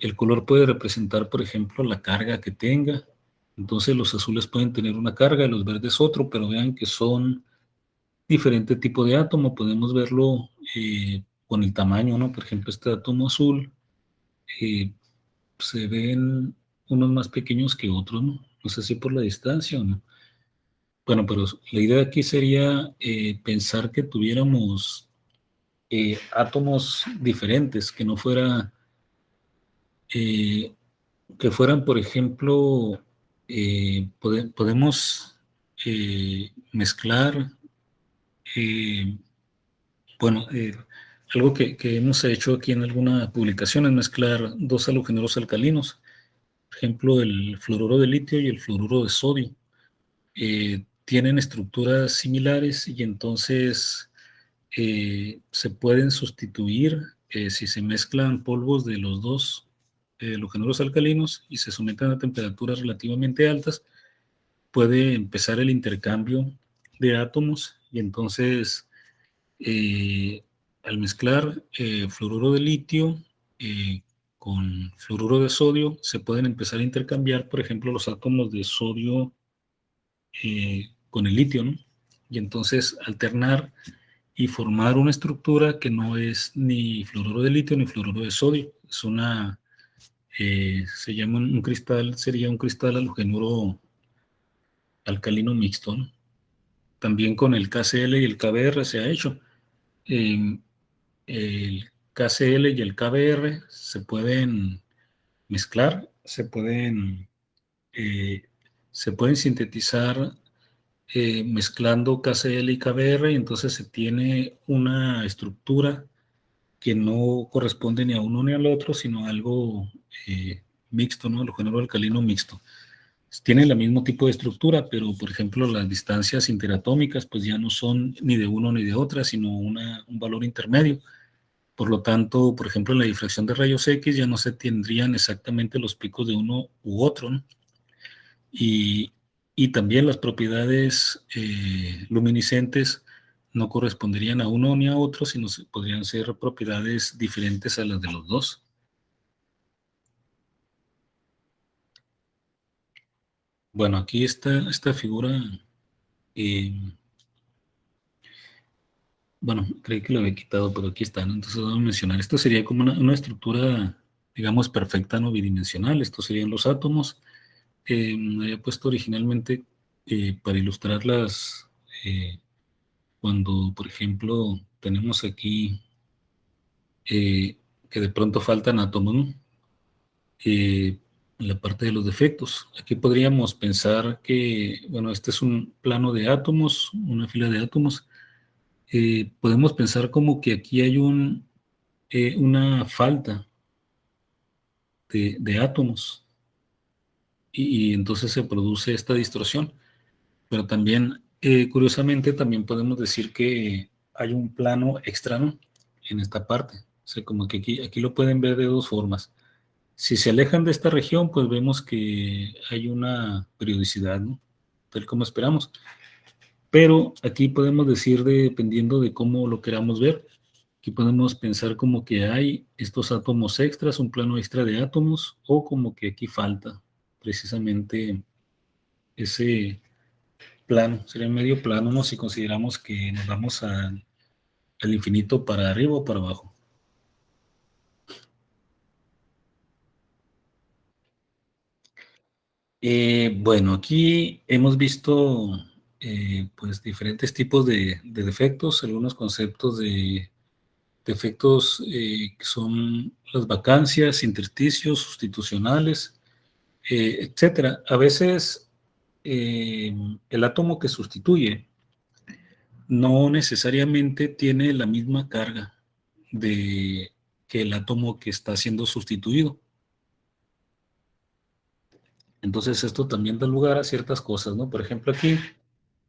el color puede representar, por ejemplo, la carga que tenga. Entonces los azules pueden tener una carga, los verdes otro, pero vean que son diferente tipo de átomo. Podemos verlo con el tamaño, ¿no? Por ejemplo, este átomo azul eh, se ven unos más pequeños que otros, ¿no? No sé si por la distancia o no. Bueno, pero la idea aquí sería pensar que tuviéramos átomos diferentes, que no fuera, eh, que fueran, por ejemplo, podemos mezclar, eh, bueno, algo que hemos hecho aquí en alguna publicación es mezclar dos halogeneros alcalinos, por ejemplo, el fluoruro de litio y el fluoruro de sodio. Tienen estructuras similares y entonces se pueden sustituir si se mezclan polvos de los dos halogeneros alcalinos y se someten a temperaturas relativamente altas, puede empezar el intercambio de átomos y entonces eh, al mezclar fluoruro de litio con fluoruro de sodio se pueden empezar a intercambiar, por ejemplo, los átomos de sodio con el litio, ¿no? Y entonces alternar y formar una estructura que no es ni fluoruro de litio ni fluoruro de sodio. Es se llama un cristal, sería un cristal halogenuro alcalino mixto, ¿no? También con el KCl y el KBr se ha hecho. Eh, el KCl y el KBr se pueden mezclar, eh, se pueden sintetizar mezclando KCl y KBr y entonces se tiene una estructura que no corresponde ni a uno ni al otro, sino a algo mixto, ¿no? El género alcalino mixto. Tienen el mismo tipo de estructura, pero por ejemplo las distancias interatómicas pues ya no son ni de uno ni de otra, sino un valor intermedio. Por lo tanto, por ejemplo, en la difracción de rayos X ya no se tendrían exactamente los picos de uno u otro, ¿no? Y, y también las propiedades luminiscentes no corresponderían a uno ni a otro, sino podrían ser propiedades diferentes a las de los dos. Bueno, aquí está esta figura, eh, bueno, creí que lo había quitado, pero aquí está, ¿no? Entonces vamos a mencionar, esto sería como una estructura, digamos, perfecta, no bidimensional. Estos serían los átomos. Me había puesto originalmente para ilustrarlas cuando, por ejemplo, tenemos aquí que de pronto faltan átomos, ¿no? En la parte de los defectos. Aquí podríamos pensar que, bueno, este es un plano de átomos, una fila de átomos. Podemos pensar como que aquí hay una falta de átomos y entonces se produce esta distorsión. Pero también, curiosamente, también podemos decir que hay un plano extra, ¿no? En esta parte. O sea, como que aquí lo pueden ver de dos formas. Si se alejan de esta región, pues vemos que hay una periodicidad, ¿no? Tal como esperamos. Pero aquí podemos decir, dependiendo de cómo lo queramos ver, aquí podemos pensar como que hay estos átomos extras, un plano extra de átomos, o como que aquí falta precisamente ese plano, sería medio plano, ¿no? Si consideramos que nos vamos al infinito para arriba o para abajo. Bueno, aquí hemos visto pues diferentes tipos de defectos, algunos conceptos de defectos que son las vacancias, intersticios, sustitucionales, etcétera. A veces el átomo que sustituye no necesariamente tiene la misma carga que el átomo que está siendo sustituido. Entonces esto también da lugar a ciertas cosas, ¿no? Por ejemplo, aquí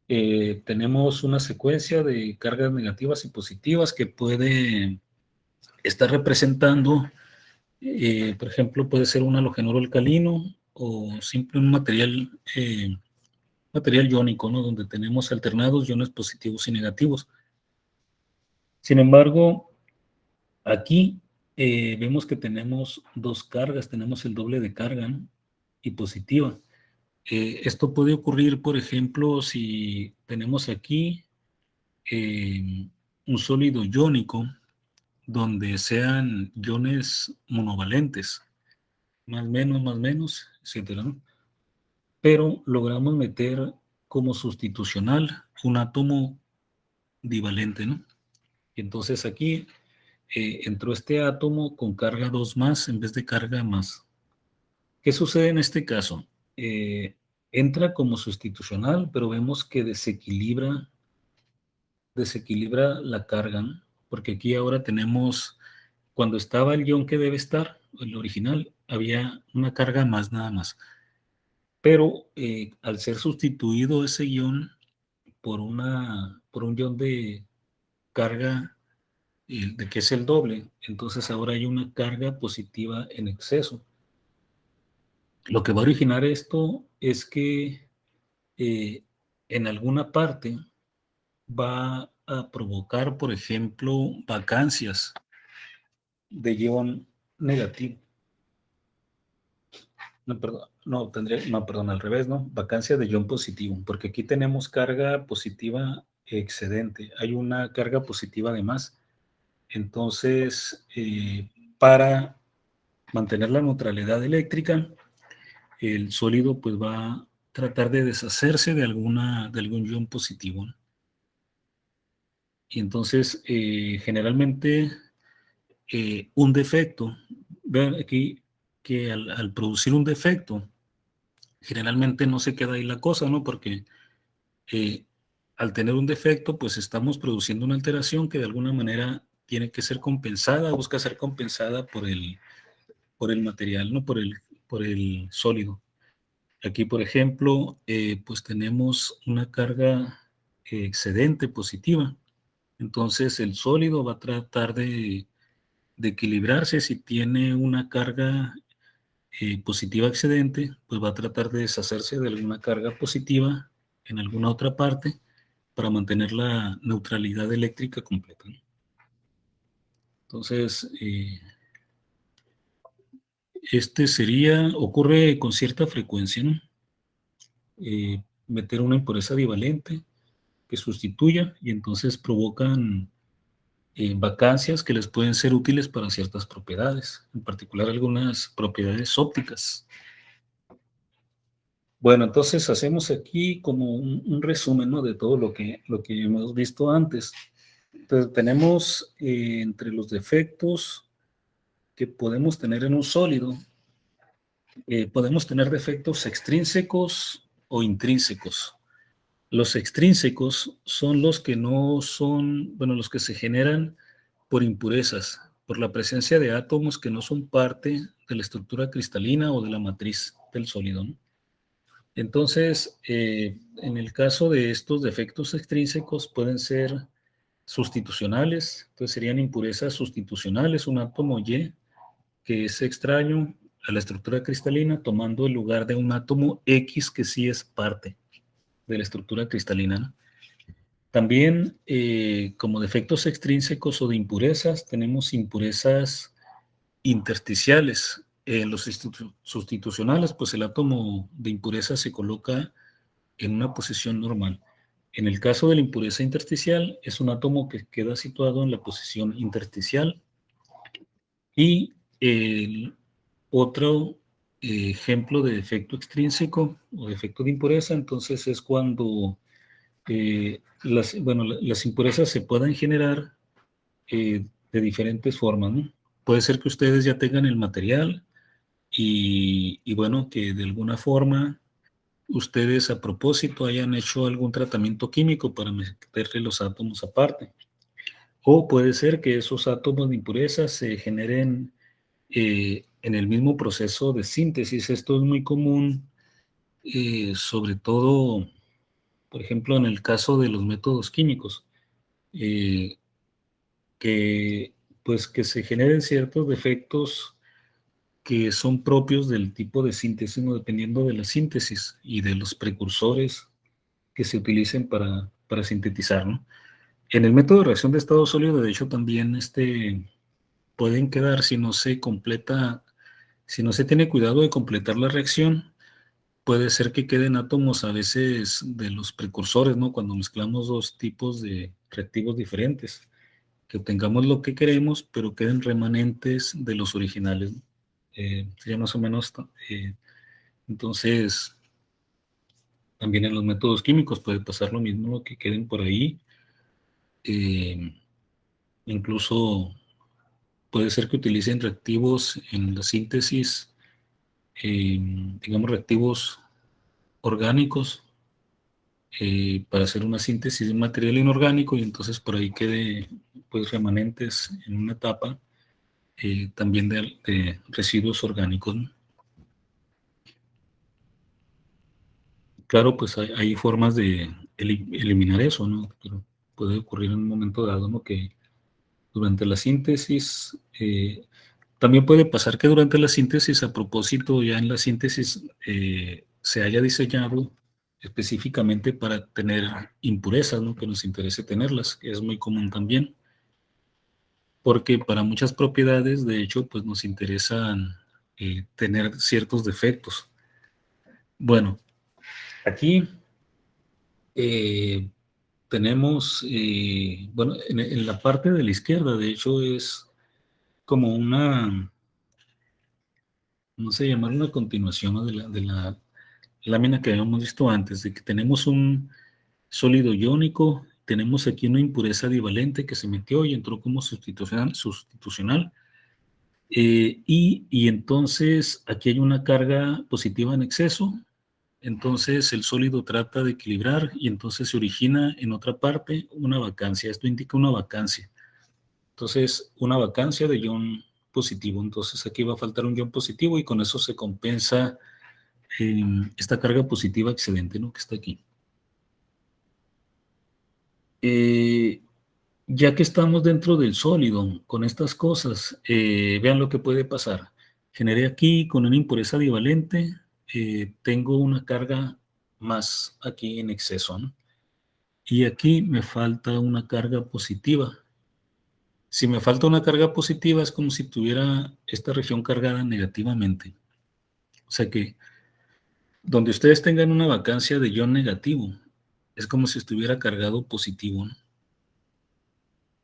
tenemos una secuencia de cargas negativas y positivas que puede estar representando, por ejemplo, puede ser un halogenuro alcalino o simple un material iónico, ¿no? Donde tenemos alternados iones positivos y negativos. Sin embargo, aquí vemos que tenemos dos cargas, tenemos el doble de carga, ¿no? Y positiva. Esto puede ocurrir, por ejemplo, si tenemos aquí un sólido iónico donde sean iones monovalentes, más menos, etcétera, ¿no? Pero logramos meter como sustitucional un átomo divalente, ¿no? Y entonces aquí entró este átomo con carga 2 más en vez de carga más. ¿Qué sucede en este caso? Entra como sustitucional, pero vemos que desequilibra la carga, ¿no? Porque aquí ahora tenemos, cuando estaba el ion que debe estar, el original, había una carga más nada más. Pero al ser sustituido ese ion por un ion de carga de que es el doble, entonces ahora hay una carga positiva en exceso. Lo que va a originar esto es que en alguna parte va a provocar, por ejemplo, vacancias de ion negativo. No, perdón, perdón, al revés, ¿no? Vacancia de ion positivo, porque aquí tenemos carga positiva excedente, hay una carga positiva de más. Entonces, para mantener la neutralidad eléctrica, el sólido pues va a tratar de deshacerse de algún ion positivo, ¿no? Y entonces, generalmente, un defecto, vean aquí que al producir un defecto, generalmente no se queda ahí la cosa, ¿no? Porque eh, al tener un defecto, pues estamos produciendo una alteración que de alguna manera tiene que ser compensada, busca ser compensada por el material, ¿no? Por el sólido. Aquí, por ejemplo, pues tenemos una carga excedente positiva. Entonces, el sólido va a tratar de equilibrarse. Si tiene una carga positiva excedente, pues va a tratar de deshacerse de alguna carga positiva en alguna otra parte para mantener la neutralidad eléctrica completa, ¿no? Entonces, ocurre con cierta frecuencia, ¿no? Meter una impureza divalente que sustituya y entonces provocan vacancias que les pueden ser útiles para ciertas propiedades, en particular algunas propiedades ópticas. Bueno, entonces hacemos aquí como un resumen, ¿no? De todo lo que hemos visto antes. Entonces tenemos entre los defectos que podemos tener en un sólido, podemos tener defectos extrínsecos o intrínsecos. Los extrínsecos son los que no son, bueno, los que se generan por impurezas, por la presencia de átomos que no son parte de la estructura cristalina o de la matriz del sólido, ¿no? Entonces, en el caso de estos defectos extrínsecos pueden ser sustitucionales, entonces serían impurezas sustitucionales, un átomo Y que es extraño a la estructura cristalina tomando el lugar de un átomo X que sí es parte de la estructura cristalina, ¿no? También, como defectos extrínsecos o de impurezas, tenemos impurezas intersticiales. En los sustitucionales, pues el átomo de impureza se coloca en una posición normal. En el caso de la impureza intersticial, es un átomo que queda situado en la posición intersticial. Y el otro ejemplo de defecto extrínseco o defecto de impureza, entonces es cuando las impurezas se puedan generar de diferentes formas, ¿no? Puede ser que ustedes ya tengan el material y bueno, que de alguna forma ustedes a propósito hayan hecho algún tratamiento químico para meterle los átomos aparte. O puede ser que esos átomos de impureza se generen en el mismo proceso de síntesis. Esto es muy común, sobre todo, por ejemplo, en el caso de los métodos químicos, eh, que, pues, que se generen ciertos defectos que son propios del tipo de síntesis, ¿no? Dependiendo de la síntesis y de los precursores que se utilicen para sintetizar, ¿no? En el método de reacción de estado sólido, de hecho, también pueden quedar, si no se completa, si no se tiene cuidado de completar la reacción, puede ser que queden átomos a veces de los precursores, ¿no? Cuando mezclamos dos tipos de reactivos diferentes, que obtengamos lo que queremos, pero queden remanentes de los originales, ¿no? Sería más o menos, entonces, también en los métodos químicos puede pasar lo mismo, ¿no? Que queden por ahí. Eh, Incluso puede ser que utilicen reactivos en la síntesis, digamos reactivos orgánicos, para hacer una síntesis de un material inorgánico y entonces por ahí quede pues remanentes en una etapa, también de residuos orgánicos, ¿no? Claro, pues hay formas de eliminar eso, ¿no? Pero puede ocurrir en un momento dado, ¿no? Que durante la síntesis, también puede pasar que durante la síntesis, a propósito, ya en la síntesis se haya diseñado específicamente para tener impurezas, ¿no? Que nos interese tenerlas, que es muy común también, porque para muchas propiedades, de hecho, pues nos interesan tener ciertos defectos. Bueno, aquí eh, tenemos, bueno, en la parte de la izquierda, de hecho, es como una, no sé, llamar una continuación, ¿no? de la lámina que habíamos visto antes, de que tenemos un sólido iónico, tenemos aquí una impureza divalente que se metió y entró como sustitucional, y entonces aquí hay una carga positiva en exceso, entonces el sólido trata de equilibrar y entonces se origina en otra parte una vacancia, esto indica una vacancia, entonces una vacancia de ion positivo, entonces aquí va a faltar un ion positivo y con eso se compensa esta carga positiva excedente, ¿no? Que está aquí. Eh, ya que estamos dentro del sólido con estas cosas, vean lo que puede pasar. Generé aquí con una impureza divalente, tengo una carga más aquí en exceso, ¿no? Y aquí me falta una carga positiva. Si me falta una carga positiva es como si tuviera esta región cargada negativamente. O sea que donde ustedes tengan una vacancia de ion negativo, es como si estuviera cargado positivo, ¿no?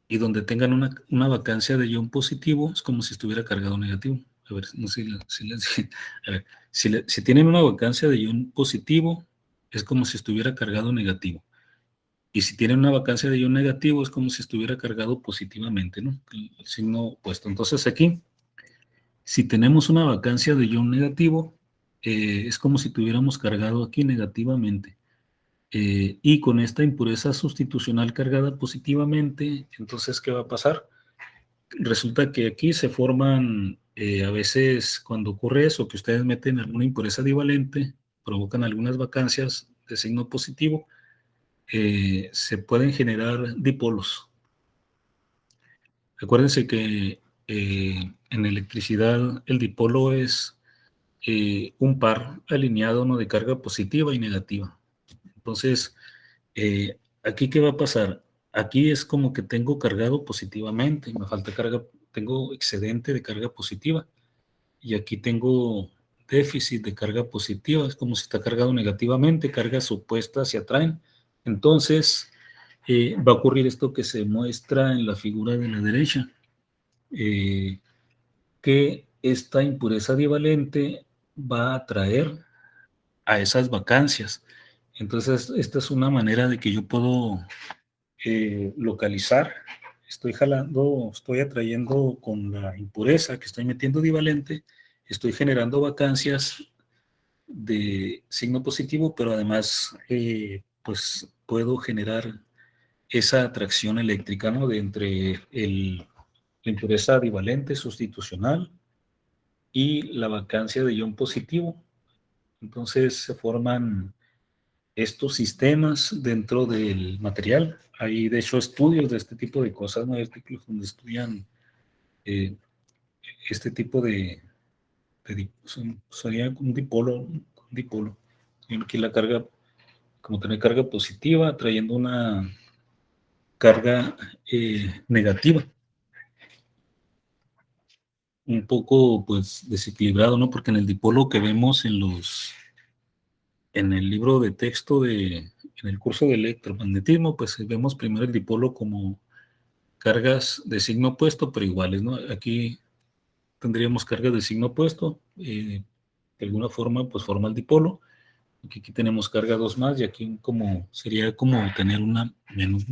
Y donde tengan una vacancia de ion positivo, es como si estuviera cargado negativo. A ver, no sé si les a ver, si tienen una vacancia de ion positivo, es como si estuviera cargado negativo. Y si tienen una vacancia de ion negativo, es como si estuviera cargado positivamente, ¿no? El signo opuesto. Entonces aquí, si tenemos una vacancia de ion negativo, es como si tuviéramos cargado aquí negativamente. Y con esta impureza sustitucional cargada positivamente, entonces, ¿qué va a pasar? Resulta que aquí se forman, a veces cuando ocurre eso, que ustedes meten alguna impureza divalente, provocan algunas vacancias de signo positivo, se pueden generar dipolos. Acuérdense que en electricidad el dipolo es un par alineado, ¿no? De carga positiva y negativa. Entonces, aquí, ¿qué va a pasar? Aquí es como que tengo cargado positivamente, me falta carga, tengo excedente de carga positiva. Y aquí tengo déficit de carga positiva, es como si está cargado negativamente, cargas opuestas se atraen. Entonces, va a ocurrir esto que se muestra en la figura de la derecha, eh, que esta impureza divalente va a atraer a esas vacancias. Entonces, esta es una manera de que yo puedo localizar. Estoy jalando, estoy atrayendo con la impureza que estoy metiendo divalente, estoy generando vacancias de signo positivo, pero además pues puedo generar esa atracción eléctrica, ¿no? De entre la impureza divalente sustitucional y la vacancia de ion positivo. Entonces se forman estos sistemas dentro del material. Hay de hecho estudios de este tipo de cosas, ¿no? Hay artículos donde estudian eh, este tipo sería un dipolo. Y aquí la carga, como tener carga positiva, trayendo una carga negativa, un poco pues desequilibrado, ¿no? Porque en el dipolo que vemos en el libro de texto en el curso de electromagnetismo, pues vemos primero el dipolo como cargas de signo opuesto, pero iguales, ¿no? Aquí tendríamos cargas de signo opuesto, de alguna forma pues forma el dipolo. Aquí tenemos carga 2 más y aquí sería como tener una menos.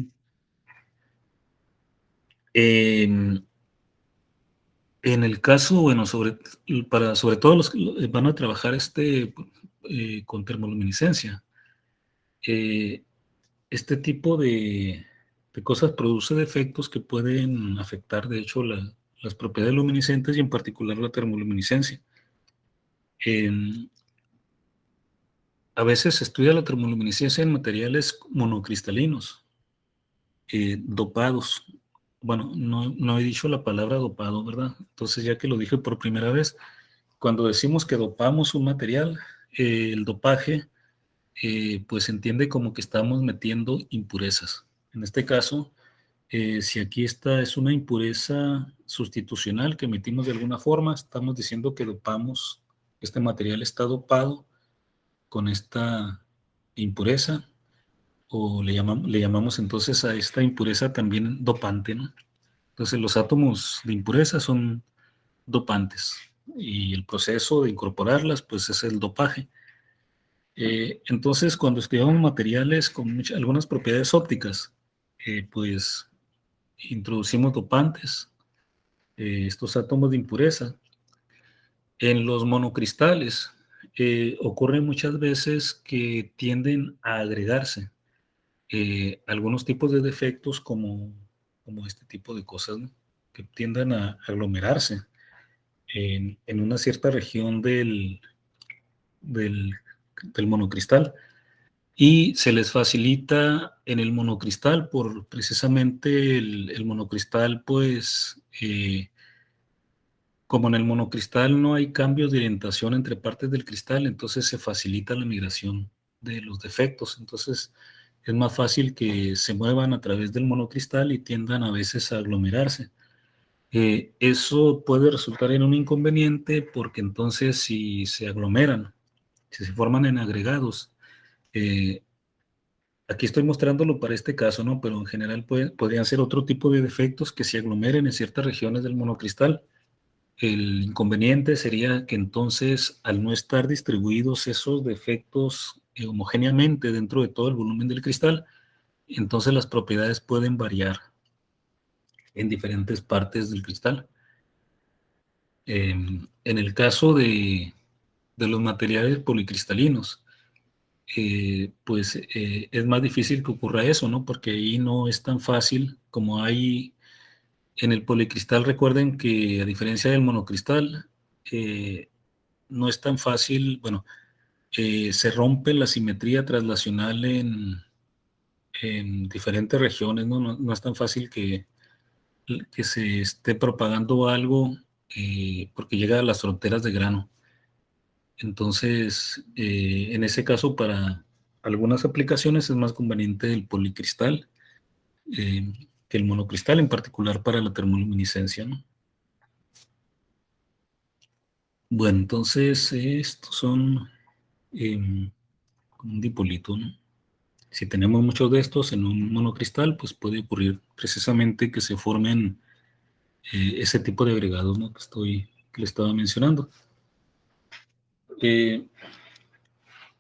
En el caso, bueno, sobre todo los que van a trabajar con termoluminiscencia, eh, este tipo de cosas produce defectos que pueden afectar, de hecho, las propiedades luminiscentes y en particular la termoluminiscencia. A veces se estudia la termoluminiscencia en materiales monocristalinos, dopados. Bueno, no he dicho la palabra dopado, ¿verdad? Entonces, ya que lo dije por primera vez, cuando decimos que dopamos un material, el dopaje, pues se entiende como que estamos metiendo impurezas. En este caso, si aquí esta es una impureza sustitucional que metimos de alguna forma, estamos diciendo que dopamos, este material está dopado con esta impureza, o le llamamos entonces a esta impureza también dopante, ¿no? Entonces los átomos de impureza son dopantes y el proceso de incorporarlas pues es el dopaje. Entonces cuando estudiamos materiales con algunas propiedades ópticas, pues introducimos dopantes, estos átomos de impureza. En los monocristales ocurre muchas veces que tienden a agregarse algunos tipos de defectos como este tipo de cosas, ¿no? Que tiendan a aglomerarse en una cierta región del, del monocristal y se les facilita en el monocristal por precisamente el monocristal, pues como en el monocristal no hay cambios de orientación entre partes del cristal, entonces se facilita la migración de los defectos. Entonces es más fácil que se muevan a través del monocristal y tiendan a veces a aglomerarse. Eso puede resultar en un inconveniente porque entonces si se aglomeran, si se forman en agregados, eh, aquí estoy mostrándolo para este caso, ¿no? Pero en general podrían ser otro tipo de defectos que se aglomeren en ciertas regiones del monocristal. El inconveniente sería que entonces, al no estar distribuidos esos defectos homogéneamente dentro de todo el volumen del cristal, entonces las propiedades pueden variar en diferentes partes del cristal. En el caso de los materiales policristalinos, pues es más difícil que ocurra eso, ¿no? Porque ahí no es tan fácil como hay en el policristal. Recuerden que a diferencia del monocristal, no es tan fácil, bueno, se rompe la simetría traslacional en diferentes regiones, ¿no? No es tan fácil que se esté propagando algo porque llega a las fronteras de grano. Entonces, en ese caso, para algunas aplicaciones es más conveniente el policristal eh, que el monocristal, en particular para la termoluminiscencia, ¿no? Bueno, entonces estos son como un dipolito, ¿no? Si tenemos muchos de estos en un monocristal, pues puede ocurrir precisamente que se formen ese tipo de agregados, ¿no? Que le estaba mencionando. Eh,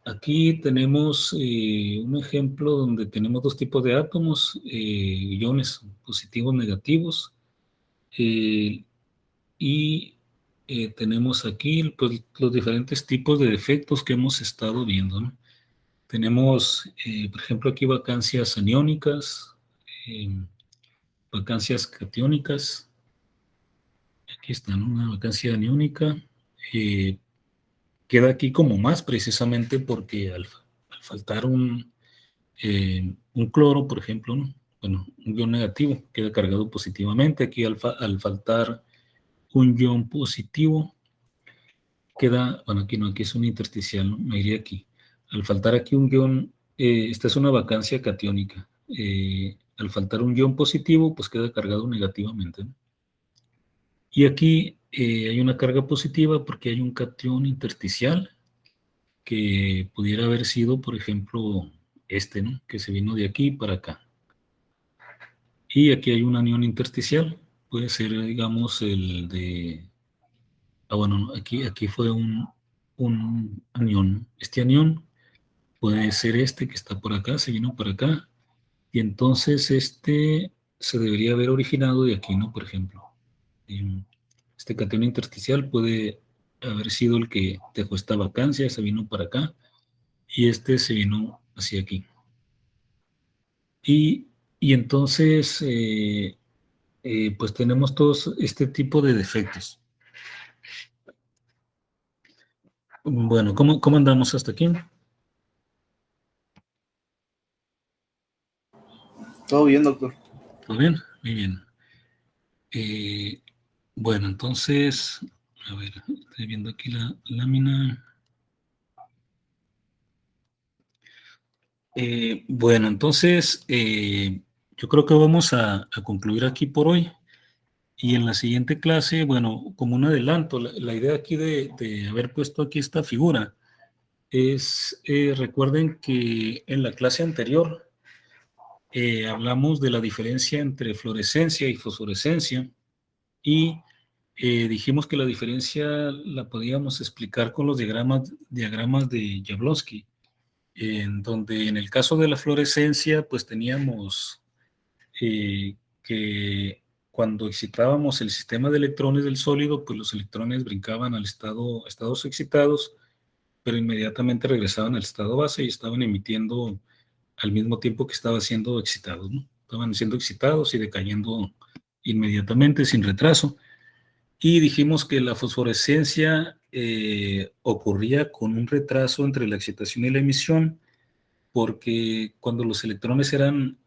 Aquí tenemos un ejemplo donde tenemos dos tipos de átomos, iones positivos, negativos, y tenemos aquí pues, los diferentes tipos de defectos que hemos estado viendo, ¿no? Tenemos, por ejemplo, aquí vacancias aniónicas, eh, vacancias catiónicas. Aquí está, ¿no? Una vacancia aniónica. Eh, Queda aquí como más precisamente porque al faltar un cloro, por ejemplo, ¿no? Bueno, un ion negativo queda cargado positivamente. Aquí al faltar un ion positivo queda, bueno, aquí no, aquí es un intersticial, ¿no? Me iría aquí. Al faltar aquí un ion, esta es una vacancia catiónica. Al faltar un ion positivo, pues queda cargado negativamente, ¿no? Y aquí hay una carga positiva porque hay un catión intersticial que pudiera haber sido, por ejemplo, este, ¿no? Que se vino de aquí para acá. Y aquí hay un anión intersticial. Puede ser, digamos, el de... Ah, bueno, no, aquí fue un anión. Este anión puede ser este que está por acá, se vino para acá. Y entonces este se debería haber originado de aquí, ¿no? Por ejemplo. Este catión intersticial puede haber sido el que dejó esta vacancia, se vino para acá. Y este se vino hacia aquí. Y, y entonces, pues tenemos todos este tipo de defectos. Bueno, ¿cómo andamos hasta aquí? Todo bien, doctor. ¿Todo bien? Muy bien. Eh, bueno, entonces, a ver, estoy viendo aquí la lámina. Bueno, entonces, yo creo que vamos a concluir aquí por hoy. Y en la siguiente clase, bueno, como un adelanto, la idea aquí de haber puesto aquí esta figura es, recuerden que en la clase anterior hablamos de la diferencia entre fluorescencia y fosforescencia y dijimos que la diferencia la podíamos explicar con los diagramas de Jablonski, en donde en el caso de la fluorescencia, pues teníamos que cuando excitábamos el sistema de electrones del sólido, pues los electrones brincaban estados excitados, pero inmediatamente regresaban al estado base y estaban emitiendo al mismo tiempo que estaban siendo excitados, ¿no? Estaban siendo excitados y decayendo inmediatamente, sin retraso. Y dijimos que la fosforescencia ocurría con un retraso entre la excitación y la emisión, porque cuando los electrones eran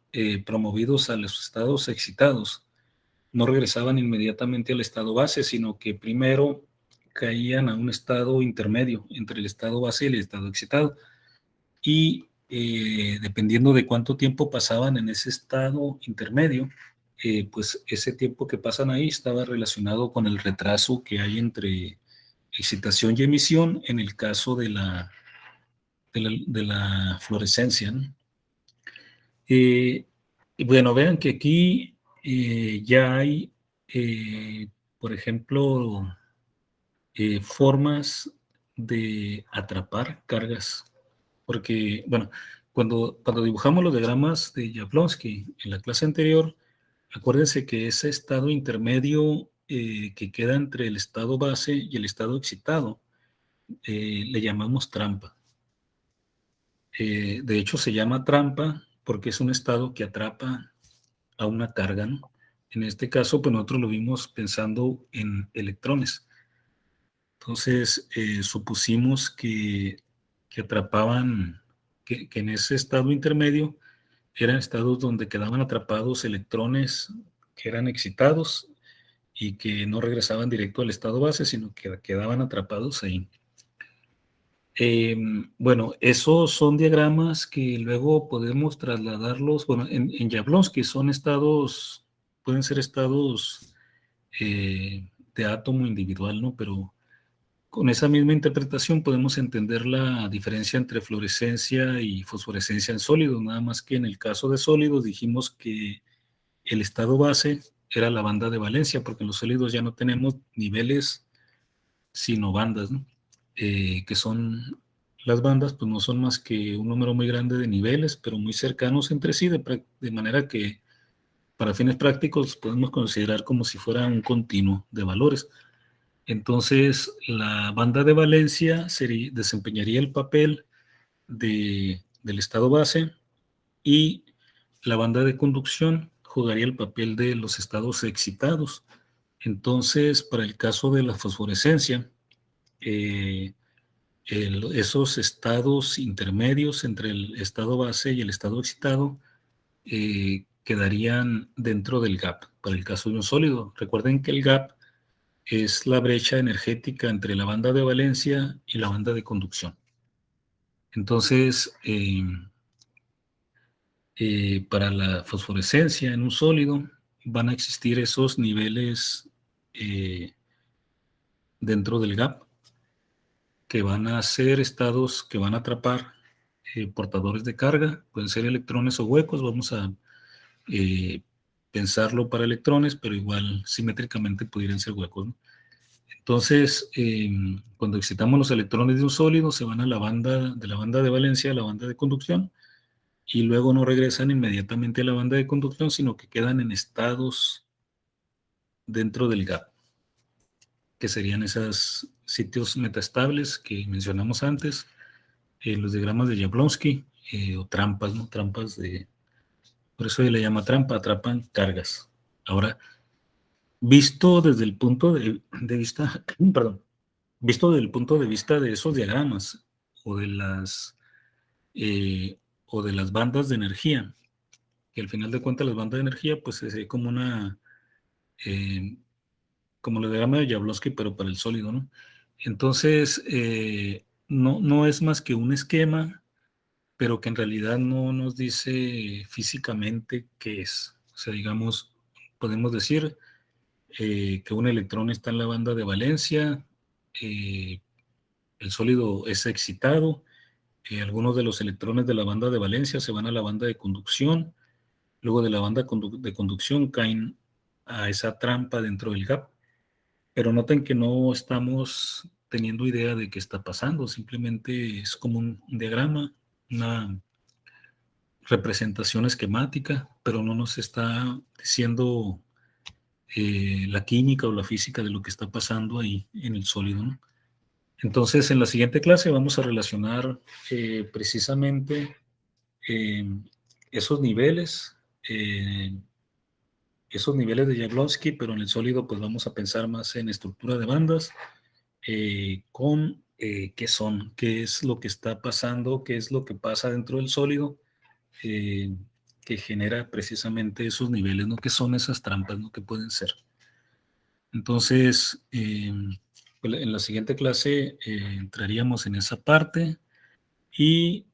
promovidos a los estados excitados, no regresaban inmediatamente al estado base, sino que primero caían a un estado intermedio entre el estado base y el estado excitado. Y dependiendo de cuánto tiempo pasaban en ese estado intermedio, pues ese tiempo que pasan ahí estaba relacionado con el retraso que hay entre excitación y emisión en el caso de la fluorescencia, ¿no? Eh, y bueno, vean que aquí ya hay, por ejemplo, formas de atrapar cargas, porque, bueno, cuando dibujamos los diagramas de Jablonski en la clase anterior, acuérdense que ese estado intermedio que queda entre el estado base y el estado excitado, le llamamos trampa. De hecho, se llama trampa porque es un estado que atrapa a una carga, ¿no? En este caso, pues nosotros lo vimos pensando en electrones. Entonces, supusimos que atrapaban, que en ese estado intermedio eran estados donde quedaban atrapados electrones que eran excitados y que no regresaban directo al estado base, sino que quedaban atrapados ahí. Bueno, esos son diagramas que luego podemos trasladarlos, bueno, en Jablonski son estados, pueden ser estados de átomo individual, ¿no? Pero con esa misma interpretación podemos entender la diferencia entre fluorescencia y fosforescencia en sólidos, nada más que en el caso de sólidos dijimos que el estado base era la banda de valencia, porque en los sólidos ya no tenemos niveles, sino bandas, ¿no? Que son las bandas, pues no son más que un número muy grande de niveles, pero muy cercanos entre sí, de manera que para fines prácticos podemos considerar como si fuera un continuo de valores. Entonces, la banda de valencia desempeñaría el papel del estado base y la banda de conducción jugaría el papel de los estados excitados. Entonces, para el caso de la fosforescencia, eh, esos estados intermedios entre el estado base y el estado excitado quedarían dentro del gap, para el caso de un sólido. Recuerden que el gap es la brecha energética entre la banda de valencia y la banda de conducción. Entonces, para la fosforescencia en un sólido van a existir esos niveles dentro del gap que van a ser estados que van a atrapar portadores de carga, pueden ser electrones o huecos, vamos a pensarlo para electrones, pero igual simétricamente pudieran ser huecos, ¿no? Entonces, cuando excitamos los electrones de un sólido, se van a de la banda de valencia a la banda de conducción, y luego no regresan inmediatamente a la banda de conducción, sino que quedan en estados dentro del gap, que serían esos sitios metaestables que mencionamos antes, los diagramas de Jablonski, o trampas, ¿no? Trampas por eso se le llama trampa, atrapan cargas. Ahora, visto desde el punto de vista, perdón, visto desde el punto de vista de esos diagramas o de las, o de las bandas de energía, que al final de cuentas las bandas de energía pues es como como el diagrama de Jablonski, pero para el sólido, ¿no? Entonces, no es más que un esquema, pero que en realidad no nos dice físicamente qué es. O sea, digamos, podemos decir que un electrón está en la banda de valencia, el sólido es excitado, algunos de los electrones de la banda de valencia se van a la banda de conducción, luego de la banda de conducción caen a esa trampa dentro del gap, pero noten que no estamos teniendo idea de qué está pasando, simplemente es como un diagrama, una representación esquemática, pero no nos está diciendo la química o la física de lo que está pasando ahí en el sólido, ¿no? Entonces, en la siguiente clase vamos a relacionar precisamente eh, esos niveles, eh, esos niveles de Jablonski, pero en el sólido pues vamos a pensar más en estructura de bandas, con qué son, qué es lo que está pasando, qué es lo que pasa dentro del sólido, eh, que genera precisamente esos niveles, ¿no? ¿Qué son esas trampas, ¿no? ¿Qué pueden ser? Entonces, pues, en la siguiente clase entraríamos en esa parte y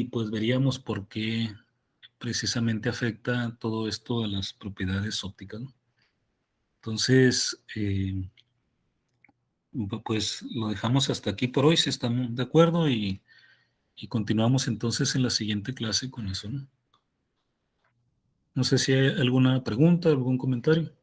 pues veríamos por qué precisamente afecta todo esto a las propiedades ópticas, ¿no? Entonces, pues lo dejamos hasta aquí por hoy, si estamos de acuerdo, y continuamos entonces en la siguiente clase con eso, ¿no? No sé si hay alguna pregunta, algún comentario.